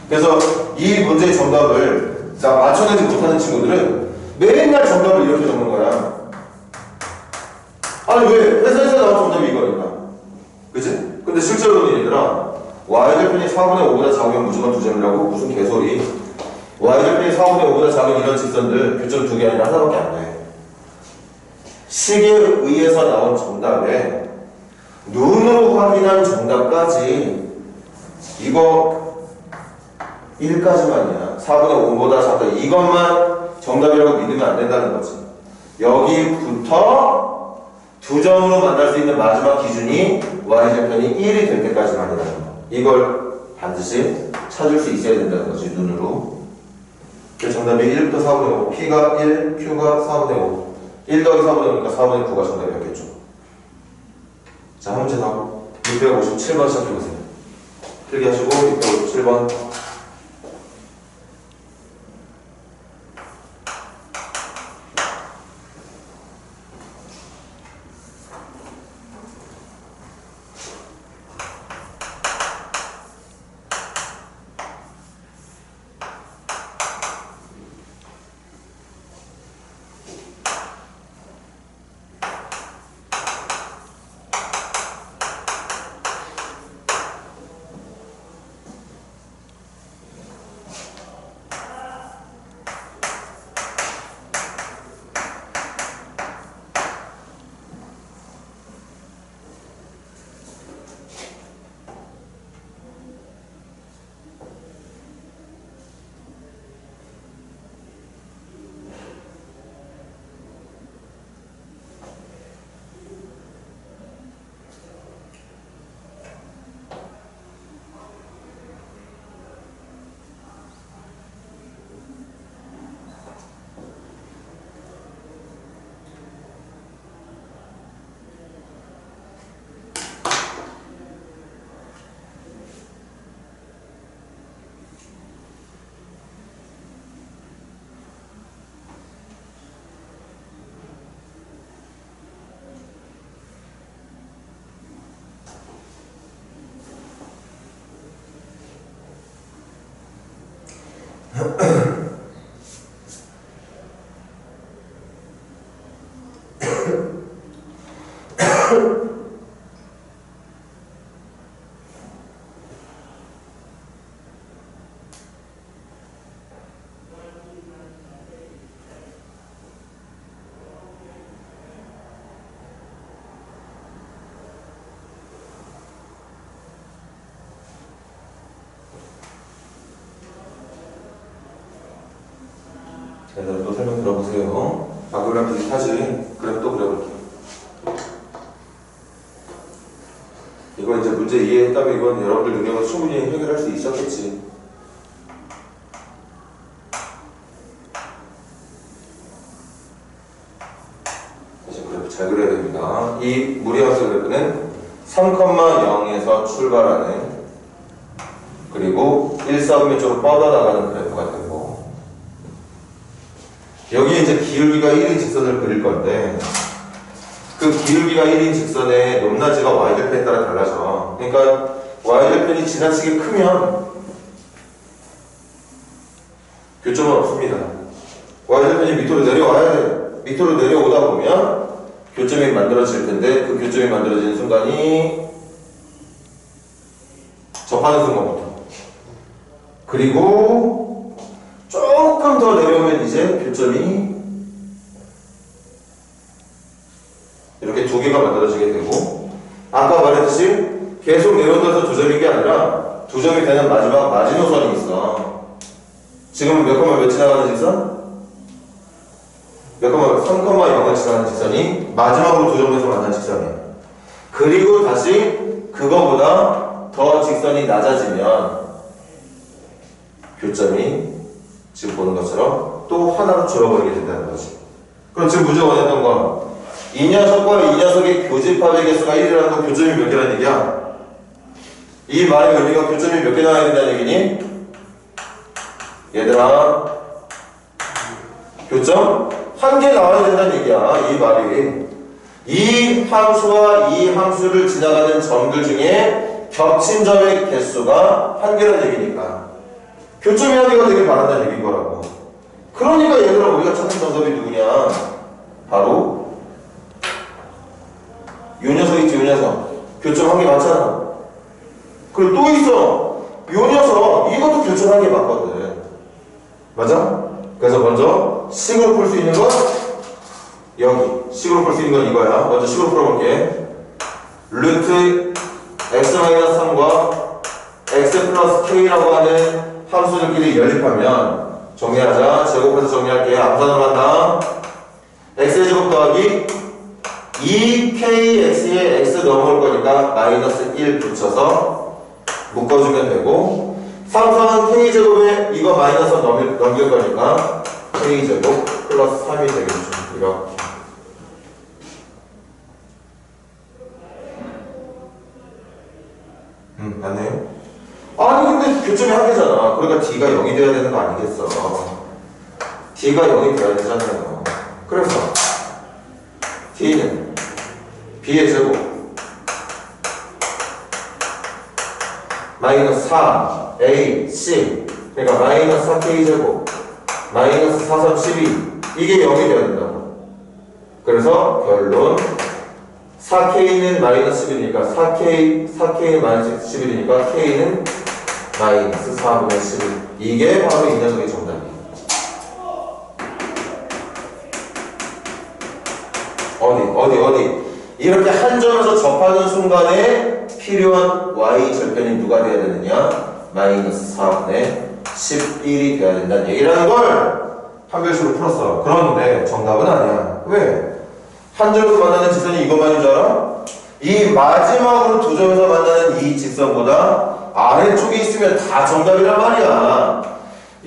그래서 이 문제의 정답을 맞춰내지 못하는 친구들은 맨날 정답을 이렇게 적는 거야. 아니 왜? 회사에서 나온 정답이 이거니까. 그치? 근데 실제로는 얘들아 y절편이 4분의 5보다 작으면 무조건 2점이라고? 무슨 개소리. y절편이 4분의 5보다 작은 이런 직선들 교점 2개 아니라 하나밖에 안 돼. 식에 의해서 나온 정답에 눈으로 확인한 정답까지 이거 1까지만이야. 4분의 5보다 작다. 이것만 정답이라고 믿으면 안 된다는 거지. 여기부터 2점으로 만날 수 있는 마지막 기준이 y절편이 1이 될 때까지만이라는 거. 이걸 반드시 찾을 수 있어야 된다는 거지, 눈으로. 그 정답이 1부터 4분의 5, P가 1, Q가 4분의 5. 1 더하기 4분의 5니까 4분의 9가 정답이었겠죠. 자, 한 문제 더. 657번 시작해보세요. 필기하시고 657번. 또 설명 들어보세요. 아까랑 비슷하지? 그럼 또 그려볼게요. 이거 이제 문제 이해했다면 이건 여러분들 능력을 충분히 해결할 수 있었겠지. 다시 그래프 잘 그려야 됩니다. 이 무리함수 그래프는 3,0에서 출발하는 그리고 1, 4분면 쪽으로 뻗어나가는 그래프가 되고 여기 이제 기울기가 1인 직선을 그릴 건데 그 기울기가 1인 직선의 높낮이가 y절편에 따라 달라져. 그러니까 y절편이 지나치게 크면 교점은 없습니다. y절편이 밑으로 내려와야 돼. 밑으로 내려오다 보면 교점이 만들어질 텐데 그 교점이 만들어지는 순간이 접하는 순간부터 그리고 조금 더 내려오면 이제 교점이 이렇게 2개가 만들어지게 되고 아까 말했듯이 계속 내려온다서 2점인 게 아니라 2점이 되는 마지막 마지노선이 있어. 지금은 몇 콤마 몇 지나가는 직선? 몇 콤마 3,0을 지나가는 직선이 마지막으로 2점에서 만난 직선이야. 그리고 다시 그거보다 더 직선이 낮아지면 교점이 지금 보는 것처럼 또 하나로 줄어버리게 된다는 거지. 그럼 지금 문제가 원했던 건 이 녀석과 이 녀석의 교집합의 개수가 1이라는 건 교점이 몇 개라는 얘기야? 이 말의 의미가 교점이 몇 개 나와야 된다는 얘기니? 얘들아 교점 한 개 나와야 된다는 얘기야. 이 말이. 이 함수와 이 함수를 지나가는 점들 중에 겹친 점의 개수가 한 개라는 얘기니까 교점이 한 개가 되길 바란다는 얘기인 거라고. 그러니까 얘들아 우리가 찾는 정답이 누구냐? 바로 요 녀석 있지, 요 녀석. 교점 한 개 맞잖아. 그리고 또 있어. 요 녀석 이것도 교점 한 개 맞거든. 맞아? 그래서 먼저 식으로 풀 수 있는 건 여기 식으로 풀 수 있는 건 이거야. 먼저 식으로 풀어볼게. 루트 x-3과 x 플러스 k라고 하는 함수들끼리 연립하면 정리하자. 제곱해서 정리할게. 암산으로 한다. x의 제곱 더하기 2kx에 x 넘어올 거니까 마이너스 1 붙여서 묶어주면 되고, 3은 k제곱에 이거 마이너스 넘길 거니까 k제곱 플러스 3이 되겠죠. 이렇게. 맞네요. 아니 근데 교점이 한 개잖아. 그러니까 d가 0이 돼야 되는 거 아니겠어. d가 0이 돼야 되잖아요. 그래서 d는 b의 제곱 마이너스 4 a c, 그러니까 마이너스 4k 제곱 마이너스 4 3 12 이게 0이 돼야 된다고. 그래서 결론 4k는 마이너스 11이니까 4k는 마이너스 11이니까 k는 마이너스 4분의 11. 이게 바로 이 녀석의 정답이에요. 어디 이렇게 한 점에서 접하는 순간에 필요한 y 절편이 누가 돼야 되느냐? 마이너스 4분의 11이 돼야 된다는 얘기라는 걸 판별식으로 풀었어. 그런데 정답은 아니야. 왜? 한 점에서 만나는 직선이 이것만인 줄 알아? 이 마지막으로 두 점에서 만나는 이 직선보다 아래쪽에 있으면 다 정답이란 말이야.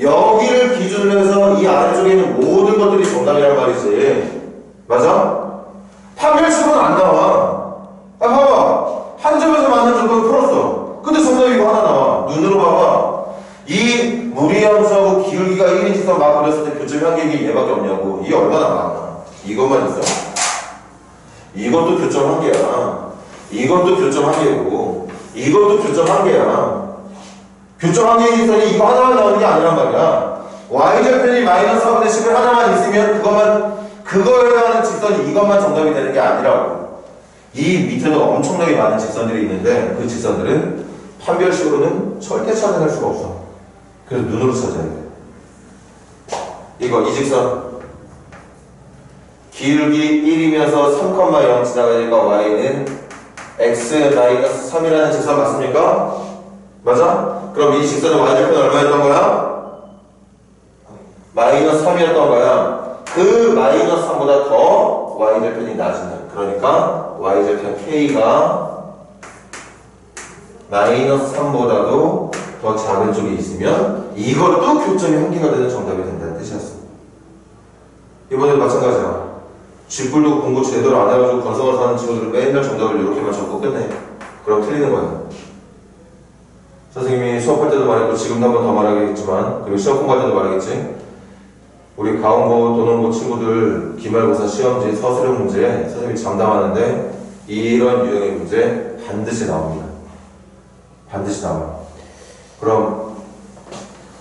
여기를 기준으로 해서 이 아래쪽에 있는 모든 것들이 정답이란 말이지. 맞아? 판별식은 안 나와. 아, 봐봐. 한 점에서 만난 조건을 풀었어. 근데 정답이 이거 하나 나와. 눈으로 봐봐. 이 무리함수하고 기울기가 1인 직선 막 그렸을 때 교점이 한 개이 얘밖에 없냐고. 이게 얼마나 많아. 이것만 있어. 이것도 교점 한 개야. 이것도 교점 한 개고, 이것도 교점 한 개야. 교점 한 개인 직선이 이거 하나만 나오는 게 아니란 말이야. y절편이 마이너스 4분의 10을 하나만 있으면 그거에 해당하는 직선이 이것만 정답이 되는 게 아니라고. 이 밑에도 엄청나게 많은 직선들이 있는데 그 직선들은 판별식으로는 절대 찾아낼 수가 없어. 그래서 눈으로 찾아야 돼. 이 직선 기울기 1이면서 3,0 지나가니까 y는 x-3이라는 직선 맞습니까? 맞아? 그럼 이 직선의 y절편은 얼마였던 거야? 마이너스 3이었던 거야. 그 마이너스 3보다 더 y절편이 낮은, 그러니까 y절편 k가 마이너스 3보다도 더 작은 쪽에 있으면 이것도 교점이 한 개가 되는 정답이 된다는 뜻이었어. 이번에도 마찬가지야. 쥐뿔도 공부 제대로 안 해가지고 건성을 사는 친구들은 맨날 정답을 이렇게만 적고 끝내. 그럼 틀리는 거야. 선생님이 수업할 때도 말했고 지금도 한 번 더 말하겠지만, 그리고 시험 공부할 때도 말하겠지. 우리 가온고 도농고 친구들 기말고사 시험지 서술형 문제 선생님이 장담하는데 이런 유형의 문제 반드시 나옵니다. 반드시 나와요. 그럼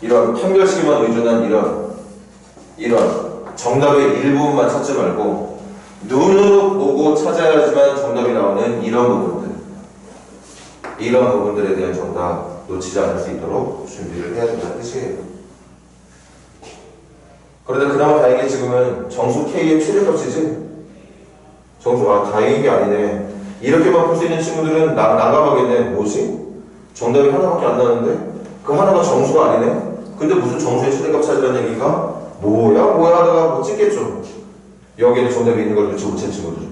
이런 판별식에만 의존한 이런 정답의 일부분만 찾지 말고 눈으로 보고 찾아야지만 정답이 나오는 이런 부분들에 대한 정답 놓치지 않을 수 있도록 준비를 해야 된다는 뜻이에요. 그런데 그나마 다행히 지금은 정수 K의 최대값이지? 다행인 게 아니네. 이렇게만 풀 수 있는 친구들은 난감하겠네. 뭐지? 정답이 하나밖에 안 나왔는데? 그 하나가 정수가 아니네? 근데 무슨 정수의 최대값 찾으라는 얘기가? 뭐야 하다가 뭐 찍겠죠. 여기에는 정답이 있는 걸 놓지 못한 친구들.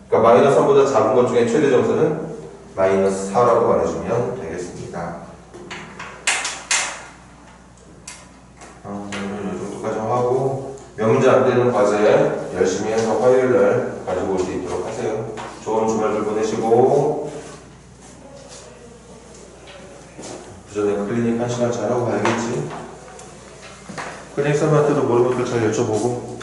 그러니까 마이너스 3보다 작은 것 중에 최대 점수는 마이너스 4라고 말해주면 되겠습니다. 까지 하고 몇 문제 안 되는 과제 열심히 해서 화요일날 가지고 올 수 있도록 하세요. 좋은 주말들 보내시고 그 전에 클리닉 1시간 잘하고 가야겠지. 근행쌤한테도 모르는 거 잘 여쭤보고